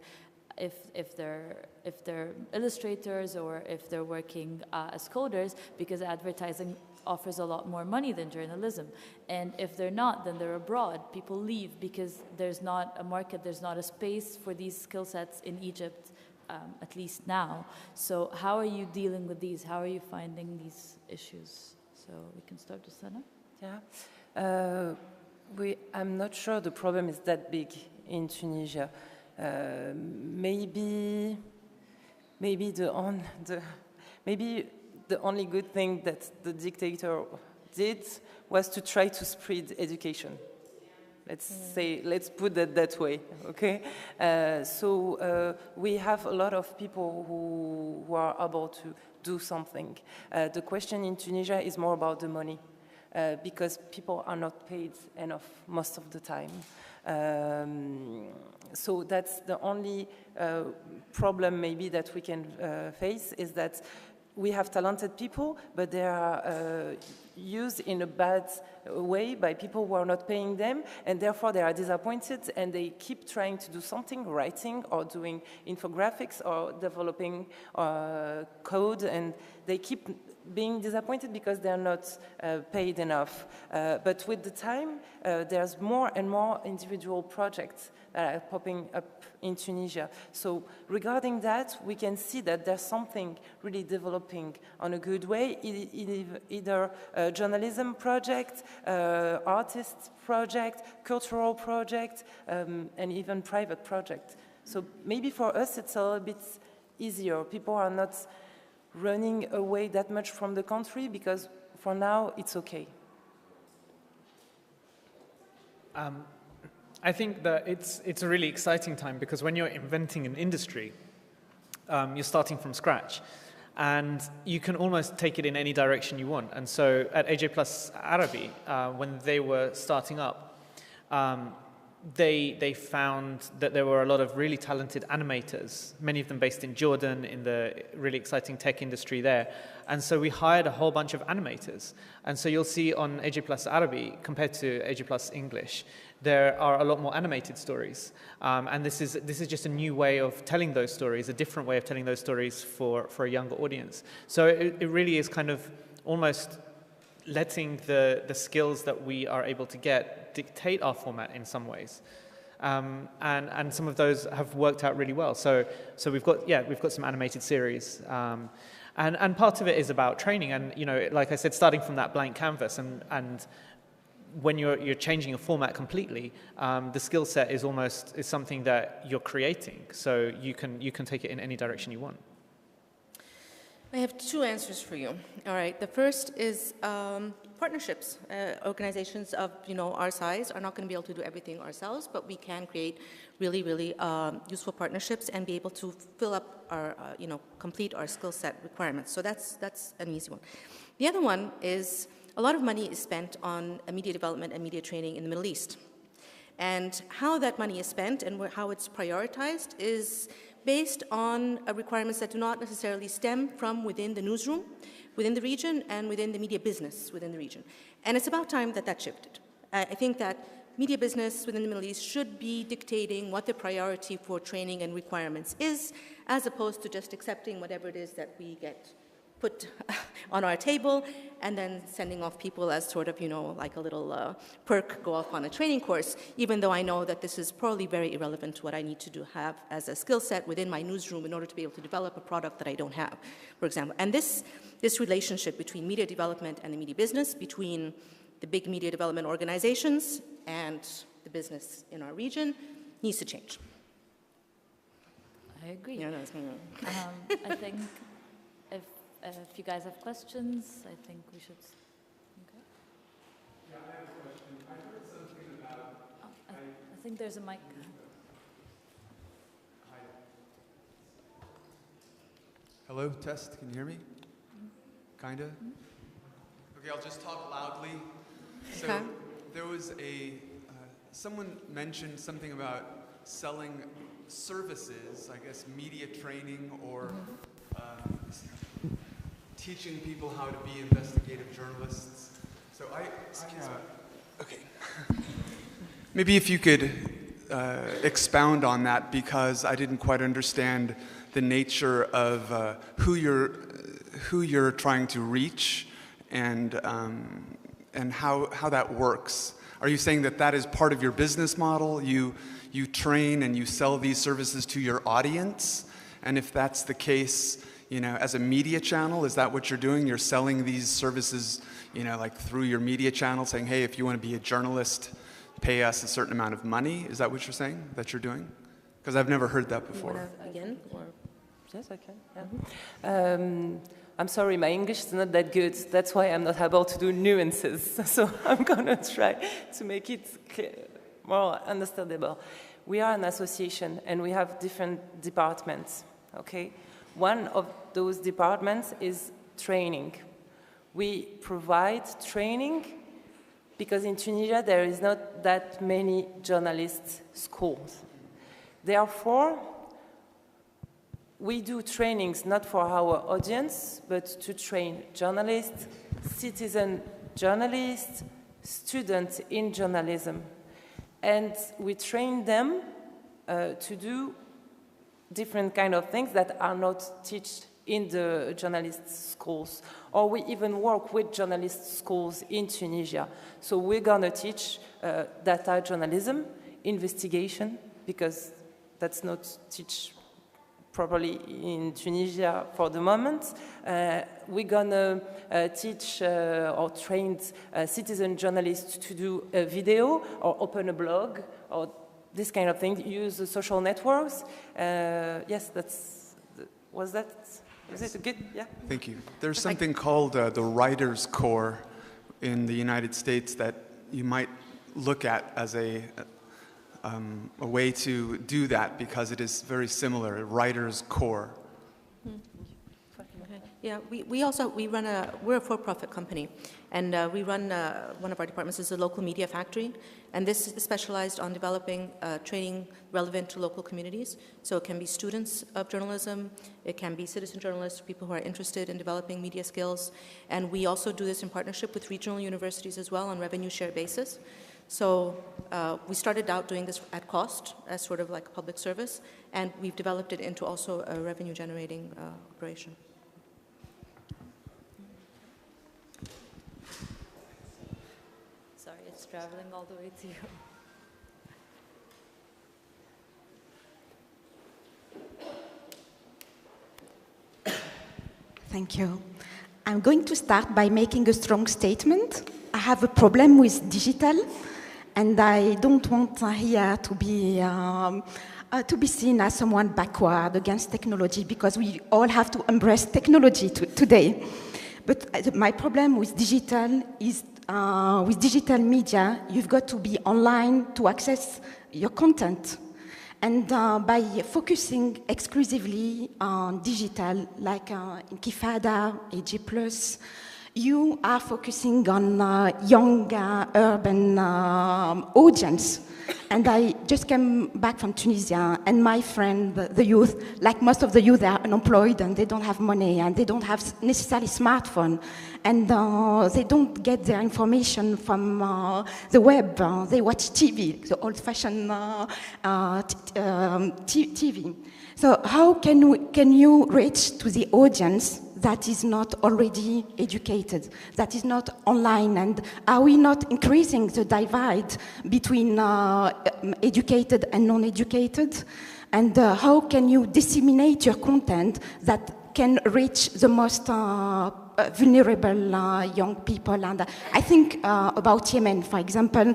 Speaker 1: If they're illustrators or if they're working as coders, because advertising offers a lot more money than journalism. And if they're not, then they're abroad. People leave because there's not a market, there's not a space for these skill sets in Egypt, at least now. So how are you dealing with these? How are you finding these issues? So we can start with Sana.
Speaker 4: Yeah, I'm not sure the problem is that big in Tunisia. Maybe the only good thing that the dictator did was to try to spread education. Let's put it that way, okay? So we have a lot of people who are able to do something. The question in Tunisia is more about the money, because people are not paid enough most of the time. So that's the only problem maybe that we can face, is that we have talented people, but they are used in a bad way by people who are not paying them, and therefore they are disappointed and they keep trying to do something, writing or doing infographics or developing code, and they keep being disappointed because they are not paid enough. But with the time, there's more and more individual projects that are popping up in Tunisia. So regarding that, we can see that there's something really developing on a good way, either a journalism project, artist project, cultural project, and even private project. So maybe for us it's a little bit easier. People are not running away that much from the country because for now it's okay.
Speaker 2: I think that it's a really exciting time, because when you're inventing an industry, you're starting from scratch, and you can almost take it in any direction you want. And so at AJ Plus Arabi, when they were starting up, they found that there were a lot of really talented animators, many of them based in Jordan, in the really exciting tech industry there. And so we hired a whole bunch of animators. And so you'll see on AJ Plus Arabi, compared to AJ Plus English, there are a lot more animated stories. And this is just a new way of telling those stories, a different way of telling those stories for a younger audience. So it really is kind of almost letting the skills that we are able to get dictate our format in some ways. And some of those have worked out really well. So we've got some animated series. And part of it is about training, and like I said, starting from that blank canvas, and when you're changing a format completely, the skill set is something that you're creating. So you can take it in any direction you want.
Speaker 3: I have two answers for you. All right. The first is partnerships. Organizations of our size are not going to be able to do everything ourselves, but we can create really, really useful partnerships and be able to fill up our, complete our skill set requirements. So that's an easy one. The other one is a lot of money is spent on media development and media training in the Middle East. And how that money is spent and how it's prioritized is based on requirements that do not necessarily stem from within the newsroom, within the region, and within the media business within the region. And it's about time that that shifted. I think that media business within the Middle East should be dictating what the priority for training and requirements is, as opposed to just accepting whatever it is that we get put on our table and then sending off people as sort of, like a little perk, go off on a training course, even though I know that this is probably very irrelevant to what I need to have as a skill set within my newsroom in order to be able to develop a product that I don't have, for example. And this relationship between media development and the media business, between the big media development organizations and the business in our region, needs to change.
Speaker 1: I agree.
Speaker 3: Yeah, no,
Speaker 1: I think if you guys have questions, I think we should. Okay.
Speaker 5: Yeah, I have a question. I heard something about.
Speaker 1: I think there's a mic.
Speaker 5: Hi. Hello, test. Can you hear me? Kinda. Okay, I'll just talk loudly. So
Speaker 3: Okay.
Speaker 5: there was someone mentioned something about selling services, I guess media training or teaching people how to be investigative journalists. So okay. Maybe if you could expound on that, because I didn't quite understand the nature of who you're trying to reach and how that works. Are you saying that is part of your business model? You train and you sell these services to your audience? And if that's the case, as a media channel, is that what you're doing? You're selling these services, like through your media channel, saying, hey, if you want to be a journalist, pay us a certain amount of money. Is that what you're saying that you're doing? Because I've never heard that before.
Speaker 3: Again? Or?
Speaker 4: Yes, I can. Yeah. I'm sorry, my English is not that good. That's why I'm not able to do nuances. So I'm going to try to make it clear, more understandable. We are an association, and we have different departments, okay? One of those departments is training. We provide training because in Tunisia there is not that many journalist schools. Therefore, we do trainings not for our audience, but to train journalists, citizen journalists, students in journalism. And we train them to do different kind of things that are not taught in the journalist schools. Or we even work with journalist schools in Tunisia. So we're going to teach data journalism, investigation, because that's not taught properly in Tunisia for the moment. We're going to teach or train citizen journalists to do a video or open a blog or this kind of thing, use the social networks. Yes, was it good? Yeah.
Speaker 5: Thank you. There's something called the Writers' Corps in the United States that you might look at as a way to do that, because it is very similar, a Writers' Corps.
Speaker 3: Yeah, we're a for-profit company, and we run, one of our departments is a local media factory, and this is specialized on developing training relevant to local communities. So it can be students of journalism, it can be citizen journalists, people who are interested in developing media skills, and we also do this in partnership with regional universities as well on revenue share basis. So we started out doing this at cost as sort of like a public service, and we've developed it into also a revenue generating operation.
Speaker 1: Sorry, it's traveling all the way to you.
Speaker 6: Thank you. I'm going to start by making a strong statement. I have a problem with digital, and I don't want here to be seen as someone backward against technology, because we all have to embrace technology today. But my problem with digital is, with digital media, you've got to be online to access your content. And by focusing exclusively on digital, like Intifada, AG+, you are focusing on young urban audience. And I just came back from Tunisia, and my friend, the youth, like most of the youth, they are unemployed and they don't have money and they don't have necessarily smartphone, and they don't get their information from the web. They watch TV, the old-fashioned TV. So how can you reach to the audience that is not already educated, that is not online? And are we not increasing the divide between educated and non-educated? And how can you disseminate your content that can reach the most vulnerable young people? And I think about Yemen, for example,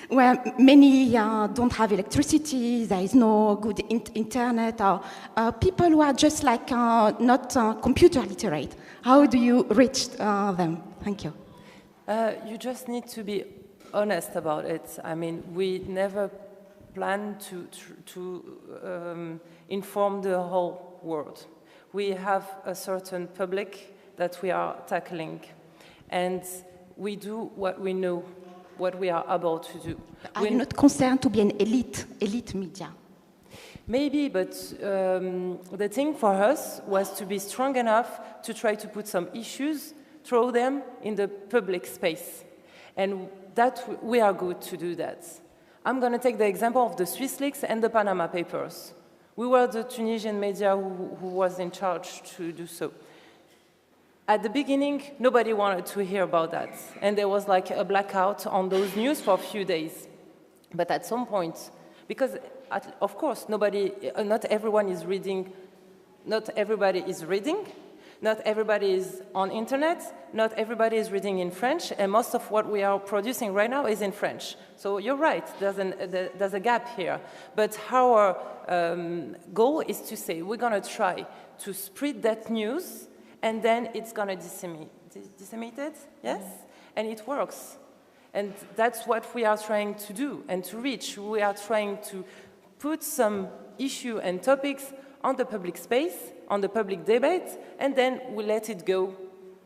Speaker 6: where many don't have electricity, there is no good internet, or people who are just like not computer literate. How do you reach them? Thank you.
Speaker 4: You just need to be honest about it. I mean, we never plan to inform the whole world. We have a certain public that we are tackling, and we do what we know, what we are able to do.
Speaker 6: Are you not concerned to be an elite media?
Speaker 4: Maybe, but the thing for us was to be strong enough to try to put some issues, throw them in the public space. And that we are good to do that. I'm going to take the example of the Swiss leaks and the Panama Papers. We were the Tunisian media who was in charge to do so. At the beginning, nobody wanted to hear about that. And there was like a blackout on those news for a few days. But at some point, because of course, not everyone is reading, not everybody is reading, not everybody is on internet, not everybody is reading in French, and most of what we are producing right now is in French. So you're right, there's a gap here. But our goal is to say, we're going to try to spread that news, and then it's going to disseminate it, yes? And it works. And that's what we are trying to do and to reach. We are trying to put some issue and topics on the public space, on the public debate, and then we let it go.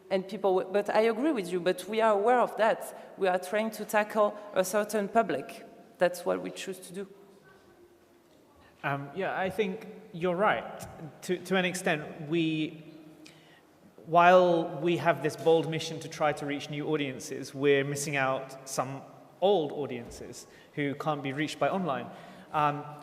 Speaker 4: And people, but I agree with you, but we are aware of that. We are trying to tackle a certain public. That's what we choose to do.
Speaker 2: Yeah, I think you're right. To an extent, while we have this bold mission to try to reach new audiences, we're missing out some old audiences who can't be reached by online.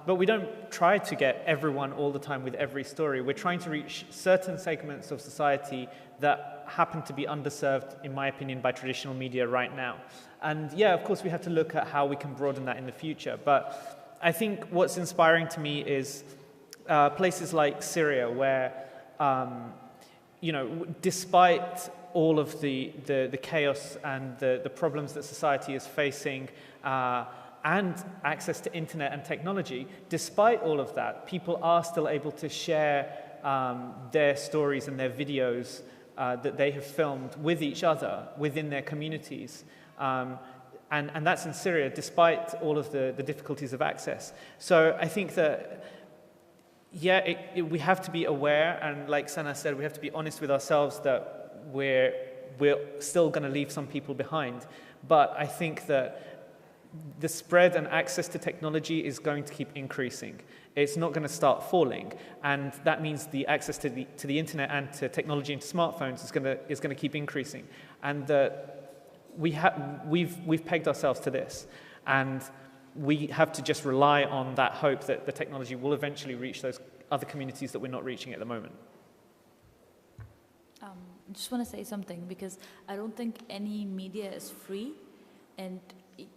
Speaker 2: But we don't try to get everyone all the time with every story. We're trying to reach certain segments of society that happen to be underserved, in my opinion, by traditional media right now. And yeah, of course, we have to look at how we can broaden that in the future. But I think what's inspiring to me is places like Syria, where despite all of the chaos and the problems that society is facing, and access to internet and technology, despite all of that, people are still able to share their stories and their videos that they have filmed with each other within their communities. And that's in Syria, despite all of the difficulties of access. So I think that, yeah, we have to be aware, and like Sana said, we have to be honest with ourselves that we're still going to leave some people behind. But I think that the spread and access to technology is going to keep increasing. It's not going to start falling, and that means the access to the internet and to technology and to smartphones is going to keep increasing. And we've pegged ourselves to this, and we have to just rely on that hope that the technology will eventually reach those other communities that we're not reaching at the moment.
Speaker 1: I just want to say something, because I don't think any media is free, and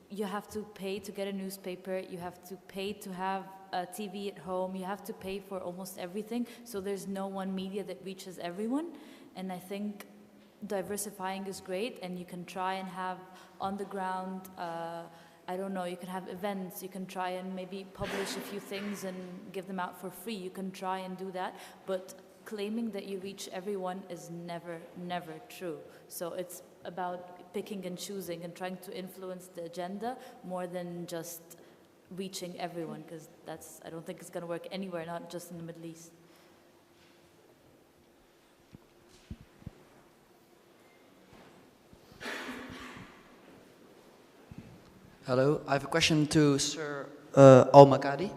Speaker 1: you have to pay to get a newspaper, you have to pay to have a TV at home, you have to pay for almost everything, so there's no one media that reaches everyone. And I think diversifying is great, and you can try and have on the ground, I don't know, you can have events, you can try and maybe publish a few things and give them out for free, you can try and do that, but claiming that you reach everyone is never true. So it's about picking and choosing and trying to influence the agenda more than just reaching everyone, because I don't think it's going to work anywhere, not just in the Middle East.
Speaker 7: Hello, I have a question to Sir Al-Makhadhi.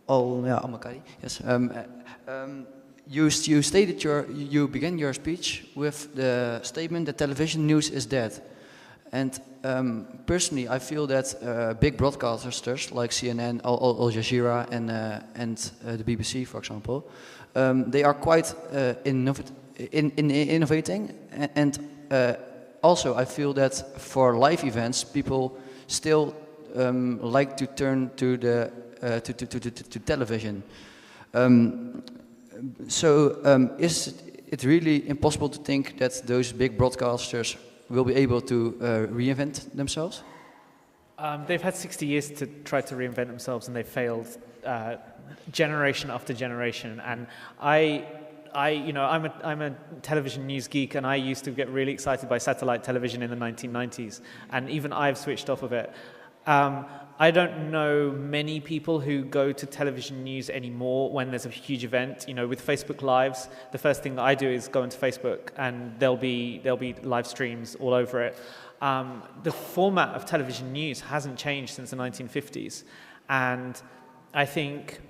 Speaker 7: Al-Makhadhi, yes. You stated you began your speech with the statement that television news is dead. And personally, I feel that big broadcasters like CNN, Al Jazeera, and the BBC, for example, they are quite innovating. And also, I feel that for live events, people still like to turn to the to television. Is it really impossible to think that those big broadcasters will be able to reinvent themselves?
Speaker 2: They've had 60 years to try to reinvent themselves, and they've failed generation after generation. And I'm a television news geek, and I used to get really excited by satellite television in the 1990s, and even I've switched off of it. I don't know many people who go to television news anymore when there's a huge event. You know, with Facebook Lives, the first thing that I do is go into Facebook, and there'll be live streams all over it. The format of television news hasn't changed since the 1950s, and I think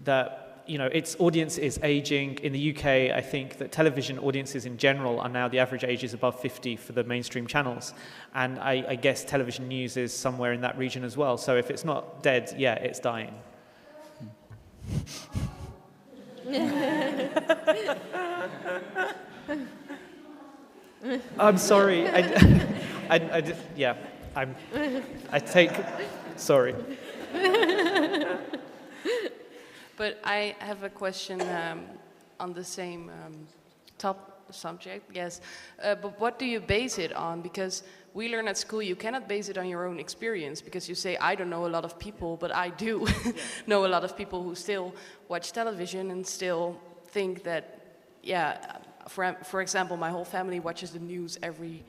Speaker 2: that its audience is aging. In the UK, I think that television audiences in general are now, the average age is above 50 for the mainstream channels. And I guess television news is somewhere in that region as well. So if it's not dead, yeah, it's dying. I'm sorry. Sorry.
Speaker 8: But I have a question on the same top subject, yes. But what do you base it on? Because we learn at school you cannot base it on your own experience, because you say, I don't know a lot of people, but I do know a lot of people who still watch television and still think that, for example, my whole family watches the news every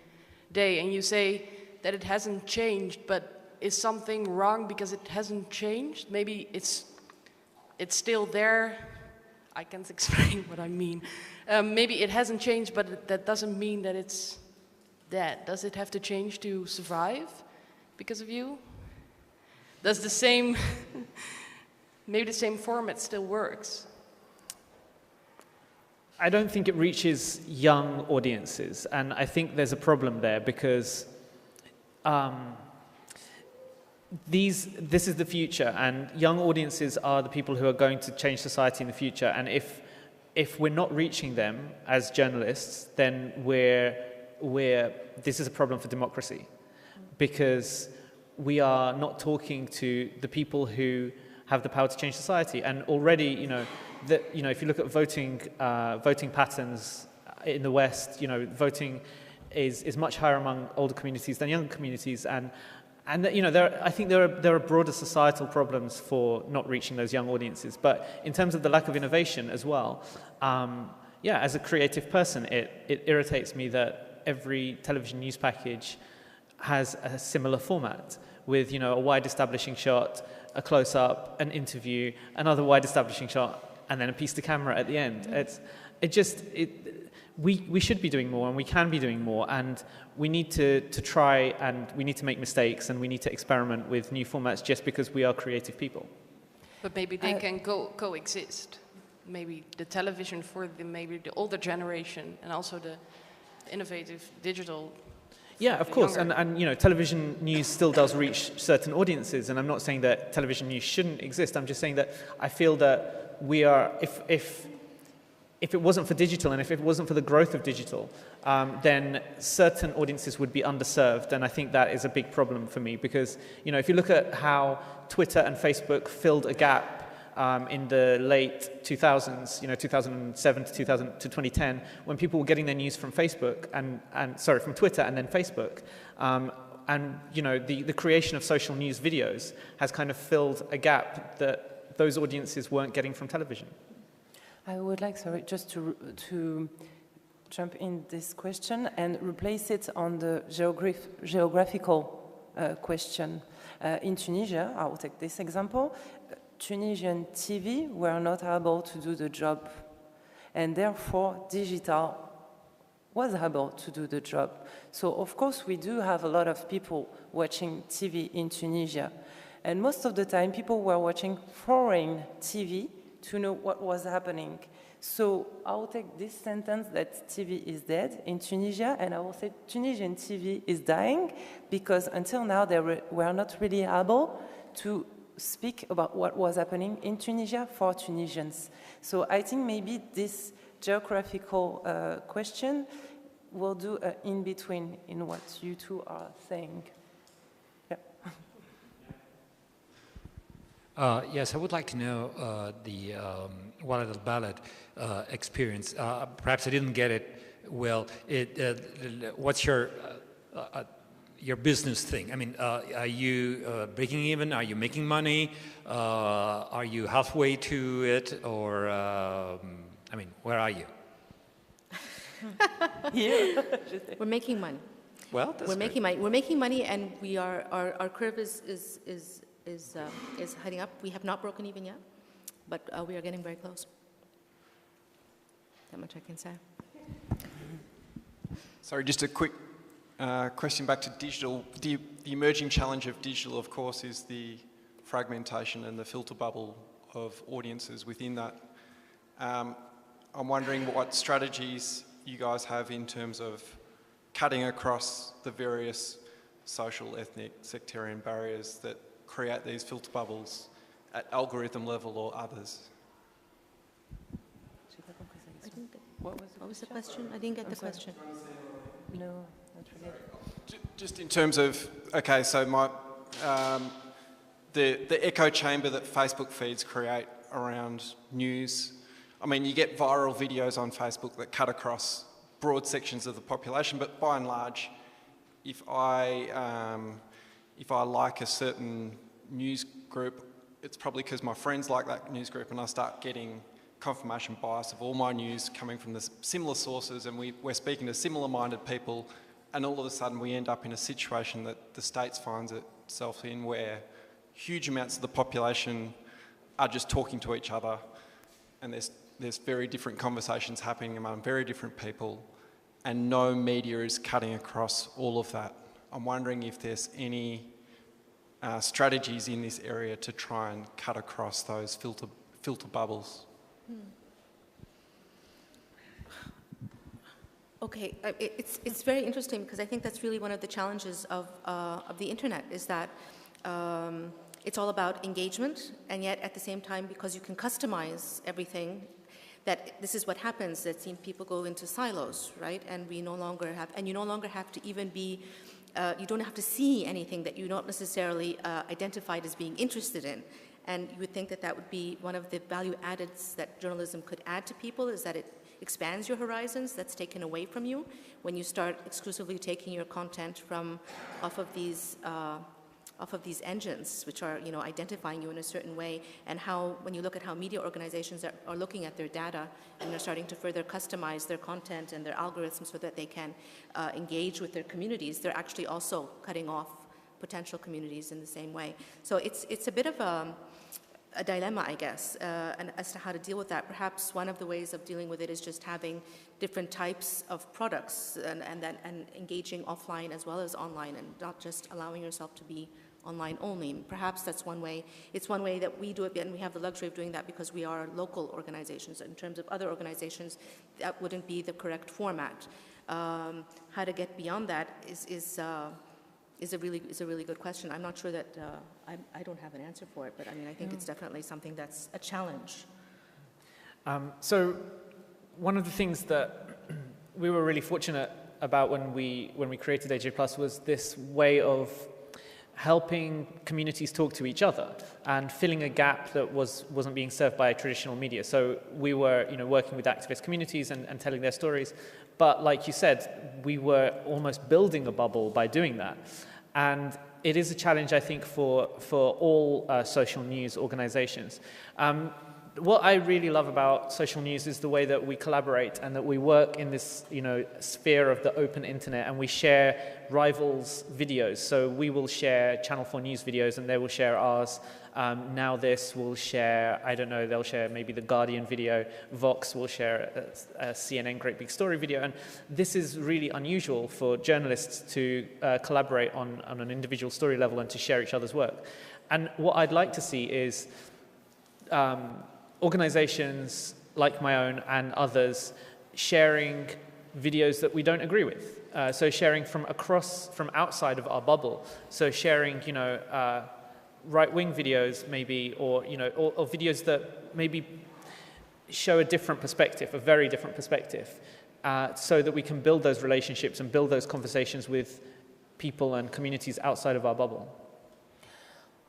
Speaker 8: day. And you say that it hasn't changed, but is something wrong because it hasn't changed? Maybe it's still there. I can't explain what I mean. Maybe it hasn't changed, but that doesn't mean that it's dead. Does it have to change to survive because of you? Does the same, maybe the same format still works?
Speaker 2: I don't think it reaches young audiences, and I think there's a problem there because this is the future, and young audiences are the people who are going to change society in the future. And if we're not reaching them as journalists, then this is a problem for democracy, because we are not talking to the people who have the power to change society. And already, if you look at voting patterns in the West, voting is much higher among older communities than younger communities, and I think there are broader societal problems for not reaching those young audiences. But in terms of the lack of innovation as well, as a creative person, it irritates me that every television news package has a similar format with a wide establishing shot, a close-up, an interview, another wide establishing shot, and then a piece to camera at the end. We should be doing more, and we can be doing more, and we need to try, and we need to make mistakes, and we need to experiment with new formats just because we are creative people.
Speaker 8: But maybe they can coexist. Maybe the television for maybe the older generation, and also the innovative digital.
Speaker 2: Yeah, of course, and television news still does reach certain audiences, and I'm not saying that television news shouldn't exist. I'm just saying that I feel that we are, if it wasn't for digital, and if it wasn't for the growth of digital, then certain audiences would be underserved, and I think that is a big problem for me, because if you look at how Twitter and Facebook filled a gap in the late 2000s, 2007 to 2010, when people were getting their news from from Twitter and then Facebook, the creation of social news videos has kind of filled a gap that those audiences weren't getting from television.
Speaker 4: I would like, just to jump in this question and replace it on the geographical question. In Tunisia, I will take this example. Tunisian TV were not able to do the job, and therefore digital was able to do the job. So of course we do have a lot of people watching TV in Tunisia. And most of the time people were watching foreign TV to know what was happening. So I will take this sentence that TV is dead in Tunisia, and I will say Tunisian TV is dying because until now they were not really able to speak about what was happening in Tunisia for Tunisians. So I think maybe this geographical question will do an in-between in what you two are saying. Yeah.
Speaker 9: Yes, I would like to know the Walid al-Balad experience. Perhaps I didn't get it well. What's your business thing? I mean, are you breaking even? Are you making money? Are you halfway to it? Or, I mean, where are you?
Speaker 3: Yeah. We're making money.
Speaker 9: Well, that's
Speaker 3: We're making money. We're making money, and we are our curve is heading up. We have not broken even yet, but we are getting very close. That much I can say.
Speaker 10: Sorry, just a quick question back to digital. The emerging challenge of digital, of course, is the fragmentation and the filter bubble of audiences within that. I'm wondering what strategies you guys have in terms of cutting across the various social, ethnic, sectarian barriers that create these filter bubbles at algorithm level or others.
Speaker 3: What was the question? I didn't get the question.
Speaker 4: No, not really.
Speaker 10: Just in terms of, okay, so the echo chamber that Facebook feeds create around news. I mean, you get viral videos on Facebook that cut across broad sections of the population, but by and large, if I like a certain news group, it's probably because my friends like that news group, and I start getting confirmation bias of all my news coming from the similar sources, and we're speaking to similar-minded people, and all of a sudden we end up in a situation that the States finds itself in where huge amounts of the population are just talking to each other, and there's very different conversations happening among very different people, and no media is cutting across all of that. I'm wondering if there's any strategies in this area to try and cut across those filter bubbles.
Speaker 3: Okay, it's very interesting because I think that's really one of the challenges of the internet is that it's all about engagement, and yet at the same time, because you can customize everything, that this is what happens, that people go into silos, right? And we no longer have, and you no longer have to even be, you don't have to see anything that you're not necessarily identified as being interested in. And you would think that that would be one of the value addeds that journalism could add to people, is that it expands your horizons. That's taken away from you when you start exclusively taking your content from off of these engines, which are, identifying you in a certain way. And how, when you look at how media organizations are looking at their data and they're starting to further customize their content and their algorithms so that they can engage with their communities, they're actually also cutting off potential communities in the same way. So it's a bit of a dilemma, I guess, and as to how to deal with that. Perhaps one of the ways of dealing with it is just having different types of products and engaging offline as well as online, and not just allowing yourself to be online only. Perhaps that's one way. It's one way that we do it, and we have the luxury of doing that because we are local organizations. In terms of other organizations, that wouldn't be the correct format. How to get beyond that is a really good question. I'm not sure that I don't have an answer for it, but I mean, I think it's definitely something that's a challenge.
Speaker 2: So one of the things that we were really fortunate about when we created AJ Plus was this way of helping communities talk to each other and filling a gap that wasn't being served by traditional media. So we were working with activist communities and telling their stories. But like you said, we were almost building a bubble by doing that. And it is a challenge, I think, for all social news organizations. What I really love about social news is the way that we collaborate and that we work in this, sphere of the open internet, and we share rivals' videos. So we will share Channel 4 News videos and they will share ours. Now This will share, I don't know, they'll share maybe the Guardian video, Vox will share a CNN Great Big Story video, and this is really unusual for journalists to collaborate on an individual story level and to share each other's work. And what I'd like to see is organizations like my own and others sharing videos that we don't agree with. So sharing from outside of our bubble. So sharing, right-wing videos maybe, or videos that maybe show a different perspective, a very different perspective, so that we can build those relationships and build those conversations with people and communities outside of our bubble.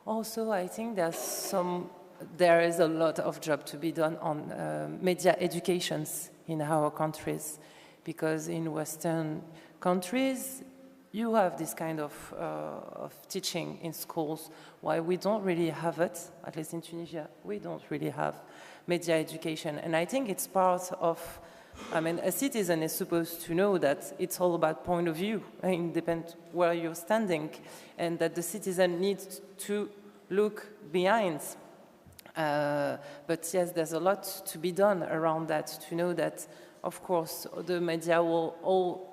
Speaker 4: Also, I think there is a lot of job to be done on media educations in our countries, because in Western countries, you have this kind of teaching in schools, while we don't really have it, at least in Tunisia, we don't really have media education. And I think it's part of, a citizen is supposed to know that it's all about point of view, it depends where you're standing, and that the citizen needs to look behind. But yes, there's a lot to be done around that, to know that, of course, the media will all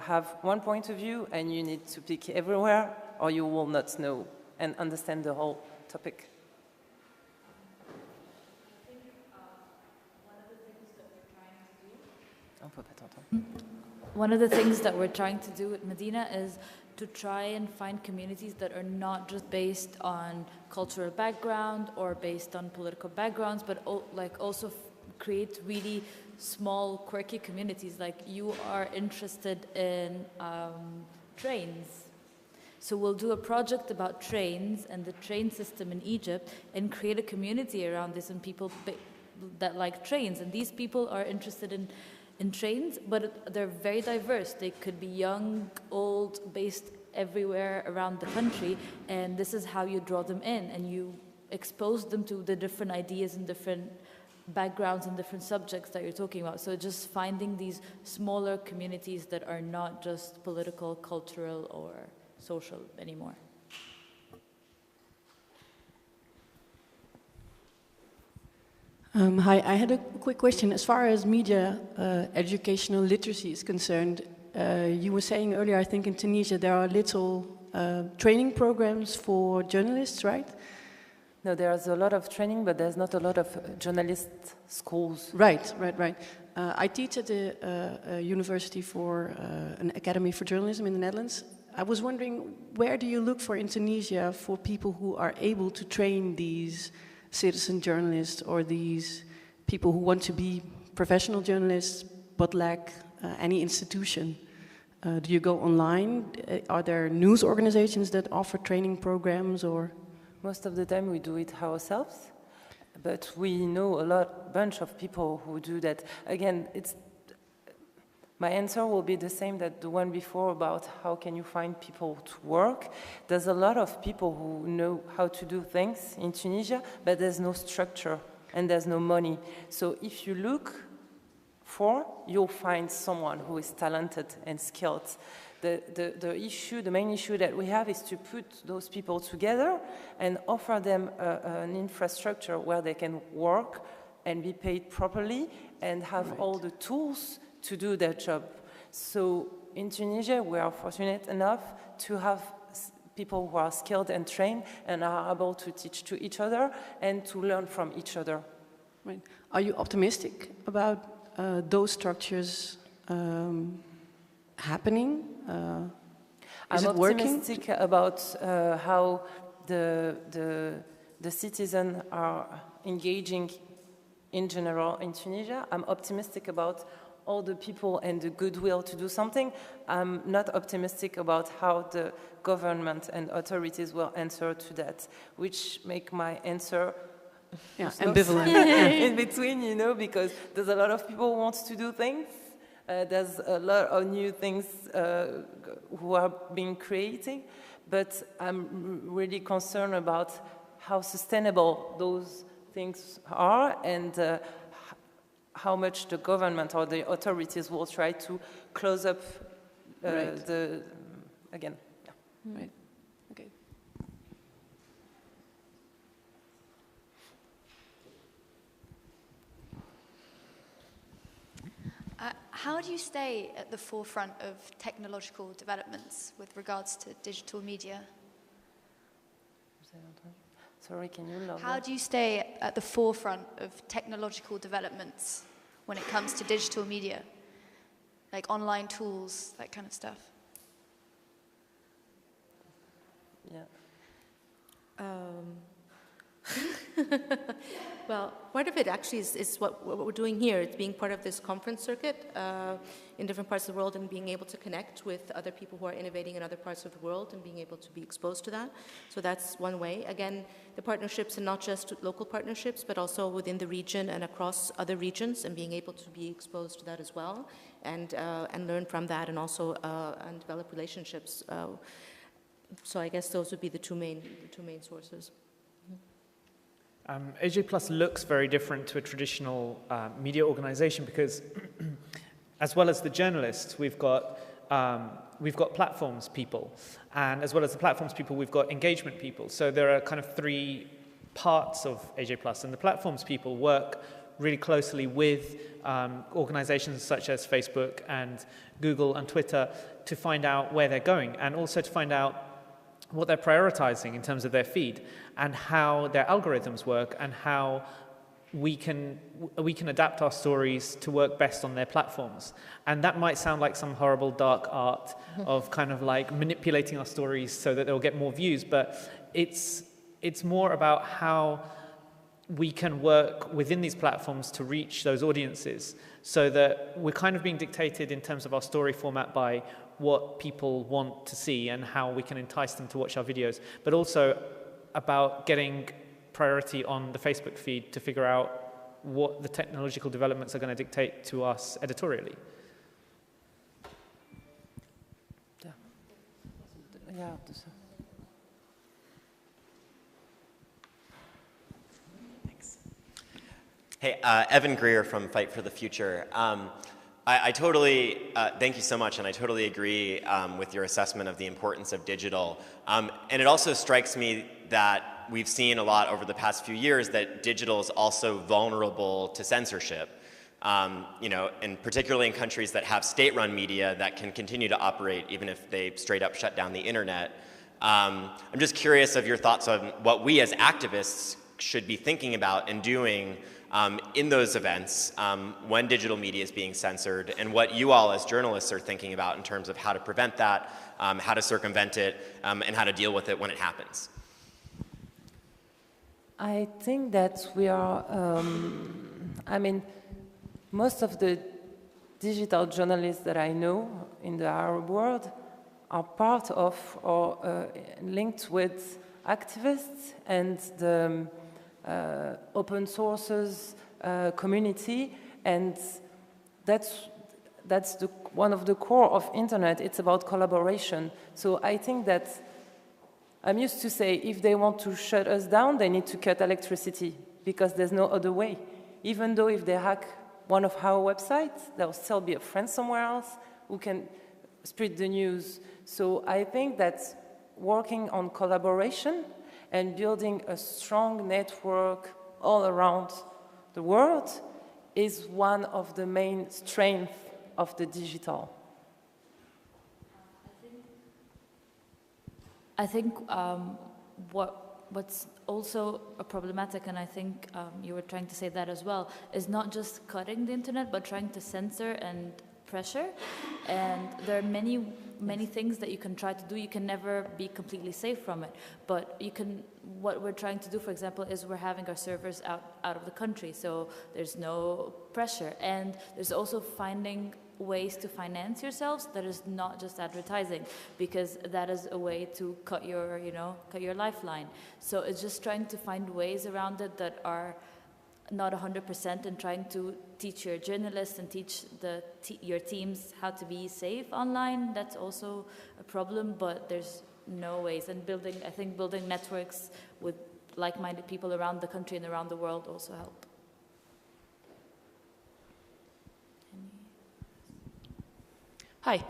Speaker 4: have one point of view, and you need to pick everywhere, or you will not know and understand the whole topic.
Speaker 1: One of the things that we're trying to do at Medina is to try and find communities that are not just based on cultural background or based on political backgrounds, but also create really small, quirky communities. Like, you are interested in trains. So we'll do a project about trains and the train system in Egypt and create a community around this and people that like trains. And these people are interested in trains, but they're very diverse. They could be young, old, based everywhere around the country. And this is how you draw them in, and you expose them to the different ideas and different backgrounds and different subjects that you're talking about. So just finding these smaller communities that are not just political, cultural, or social anymore.
Speaker 11: Hi, I had a quick question. As far as media educational literacy is concerned, you were saying earlier, I think in Tunisia, there are little training programs for journalists, right?
Speaker 4: No, there's a lot of training, but there's not a lot of journalist schools.
Speaker 11: Right. I teach at a university for an academy for journalism in the Netherlands. I was wondering, where do you look for in Tunisia for people who are able to train these citizen journalists or these people who want to be professional journalists but lack any institution? Do you go online? Are there news organizations that offer training programs, or?
Speaker 4: Most of the time we do it ourselves, but we know bunch of people who do that. Again, my answer will be the same that the one before about how can you find people to work. There's a lot of people who know how to do things in Tunisia, but there's no structure and there's no money. So if you look you'll find someone who is talented and skilled. The main issue that we have is to put those people together and offer them an infrastructure where they can work and be paid properly and have all the tools to do their job. So in Tunisia, we are fortunate enough to have people who are skilled and trained and are able to teach to each other and to learn from each other.
Speaker 11: Right. Are you optimistic about those structures happening? Is it working?
Speaker 4: I'm optimistic about how the citizens are engaging in general in Tunisia. I'm optimistic about all the people and the goodwill to do something. I'm not optimistic about how the government and authorities will answer to that, which make my answer
Speaker 11: ambivalent.
Speaker 4: In between, because there's a lot of people who want to do things. There's a lot of new things who are being created, but I'm really concerned about how sustainable those things are and how much the government or the authorities will try to close up again.
Speaker 11: Right. Okay.
Speaker 12: How do you stay at the forefront of technological developments with regards to digital media?
Speaker 4: Sorry, can you lower?
Speaker 12: How do you stay at the forefront of technological developments when it comes to digital media? Like online tools, that kind of stuff.
Speaker 4: Yeah.
Speaker 3: Well, part of it actually is what we're doing here. It's being part of this conference circuit in different parts of the world and being able to connect with other people who are innovating in other parts of the world and being able to be exposed to that. So that's one way. Again, the partnerships, and not just local partnerships, but also within the region and across other regions, and being able to be exposed to that as well, and learn from that, and also and develop relationships. So I guess those would be the two main sources.
Speaker 2: AJ Plus looks very different to a traditional media organization because, as well as the journalists, we've got platforms people, and as well as the platforms people, we've got engagement people. So there are kind of three parts of AJ Plus, and the platforms people work really closely with organizations such as Facebook and Google and Twitter to find out where they're going, and also to find out what they're prioritizing in terms of their feed, and how their algorithms work, and how we can adapt our stories to work best on their platforms. And that might sound like some horrible dark art of kind of like manipulating our stories so that they'll get more views, but it's more about how we can work within these platforms to reach those audiences, so that we're kind of being dictated in terms of our story format by what people want to see and how we can entice them to watch our videos, but also about getting priority on the Facebook feed to figure out what the technological developments are going to dictate to us editorially.
Speaker 4: Yeah.
Speaker 13: Thanks. Hey, Evan Greer from Fight for the Future. I totally, thank you so much, and I totally agree with your assessment of the importance of digital. And it also strikes me that we've seen a lot over the past few years that digital is also vulnerable to censorship. You know, and particularly in countries that have state-run media that can continue to operate even if they straight up shut down the internet. I'm just curious of your thoughts on what we as activists should be thinking about and doing in those events when digital media is being censored, and what you all as journalists are thinking about in terms of how to prevent that, how to circumvent it, and how to deal with it when it happens.
Speaker 4: I think that we are, I mean, most of the digital journalists that I know in the Arab world are part of or linked with activists and the open sources community, and that's one of the core of internet. It's about collaboration. So I think that I'm used to say if they want to shut us down, they need to cut electricity, because there's no other way. Even though if they hack one of our websites, there'll still be a friend somewhere else who can spread the news. So I think that working on collaboration and building a strong network all around the world is one of the main strengths of the digital.
Speaker 1: I think what's also problematic, and I think you were trying to say that as well, is not just cutting the internet, but trying to censor and pressure. And there are many things that you can try to do. You can never be completely safe from it, but you can. What we're trying to do, for example, is we're having our servers out of the country, so there's no pressure. And there's also finding ways to finance yourselves that is not just advertising, because that is a way to cut your lifeline. So it's just trying to find ways around it that are not 100%, and trying to teach your journalists and teach your teams how to be safe online. That's also a problem, but there's no ways. And I think building networks with like-minded people around the country and around the world also help.
Speaker 14: Hi.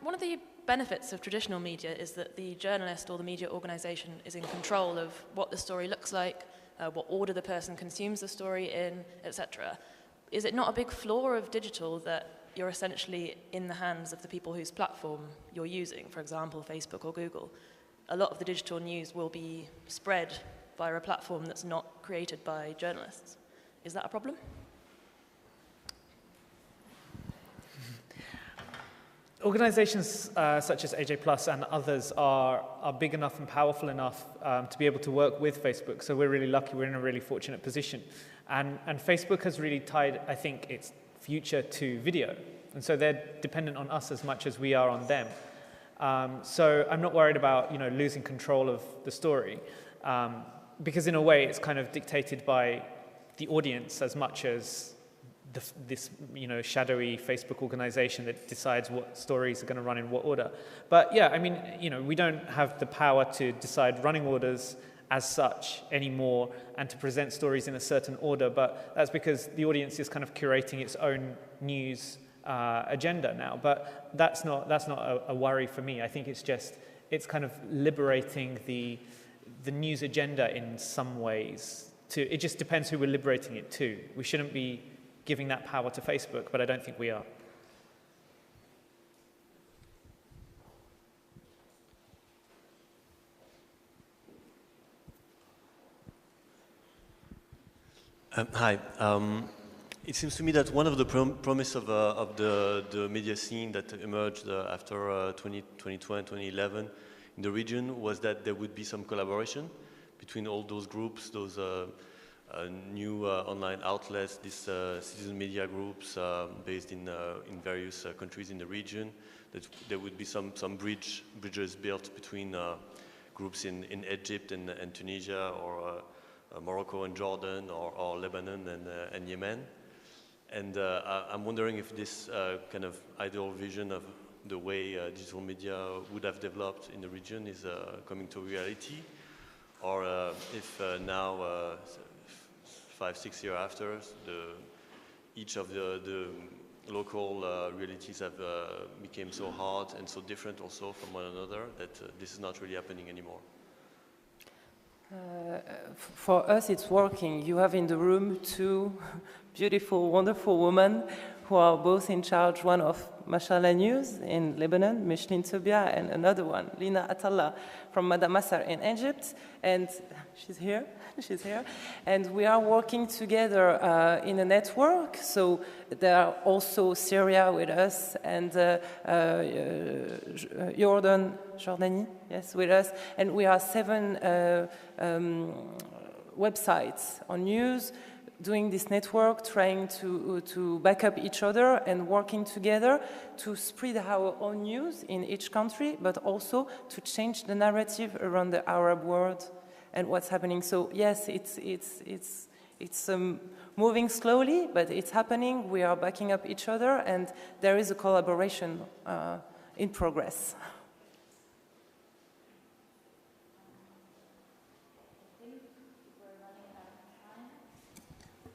Speaker 14: One of the benefits of traditional media is that the journalist or the media organization is in control of what the story looks like, what order the person consumes the story in, etc. Is it not a big flaw of digital that you're essentially in the hands of the people whose platform you're using, for example, Facebook or Google. A lot of the digital news will be spread via a platform that's not created by journalists. Is that a problem?
Speaker 2: Organizations such as AJ Plus and others are big enough and powerful enough to be able to work with Facebook. So we're really lucky, we're in a really fortunate position. And Facebook has really tied, I think, its future to video. And so they're dependent on us as much as we are on them. So I'm not worried about, losing control of the story. Because in a way, it's kind of dictated by the audience as much as this shadowy Facebook organization that decides what stories are going to run in what order. But yeah, I mean, we don't have the power to decide running orders as such anymore and to present stories in a certain order, but that's because the audience is kind of curating its own news agenda now. But that's not a worry for me. I think it's kind of liberating the news agenda in some ways. It just depends who we're liberating it to. We shouldn't be giving that power to Facebook, but I don't think we are.
Speaker 15: Hi. It seems to me that one of the promise of the media scene that emerged after 2012 and 2011 in the region was that there would be some collaboration between all those groups, those new online outlets, these citizen media groups based in various countries in the region. That there would be some bridges built between groups in Egypt and Tunisia, or Morocco and Jordan, or Lebanon and Yemen. And I'm wondering if this kind of ideal vision of the way digital media would have developed in the region is coming to reality, or if now, 5-6 years after, each of the local realities have become so hard and so different also from one another that this is not really happening anymore.
Speaker 4: For us, it's working. You have in the room two beautiful, wonderful women who are both in charge, one of Mashallah News in Lebanon, Mishlin Tobia, and another one, Lina Atallah, from Madamasar in Egypt. And she's here. And we are working together in a network. So there are also Syria with us, and Jordani, yes, with us. And we are 7 websites on news, doing this network, trying to back up each other and working together to spread our own news in each country, but also to change the narrative around the Arab world and what's happening. So yes, it's moving slowly, but it's happening. We are backing up each other, and there is a collaboration in progress.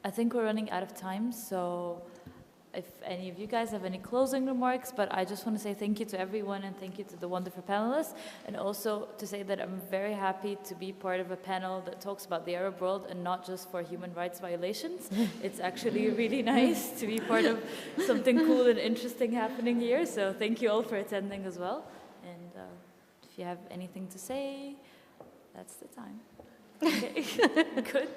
Speaker 1: I think we're running out of time, so if any of you guys have any closing remarks, but I just want to say thank you to everyone and thank you to the wonderful panelists, and also to say that I'm very happy to be part of a panel that talks about the Arab world and not just for human rights violations. It's actually really nice to be part of something cool and interesting happening here, so thank you all for attending as well. And if you have anything to say, that's the time. Okay, good.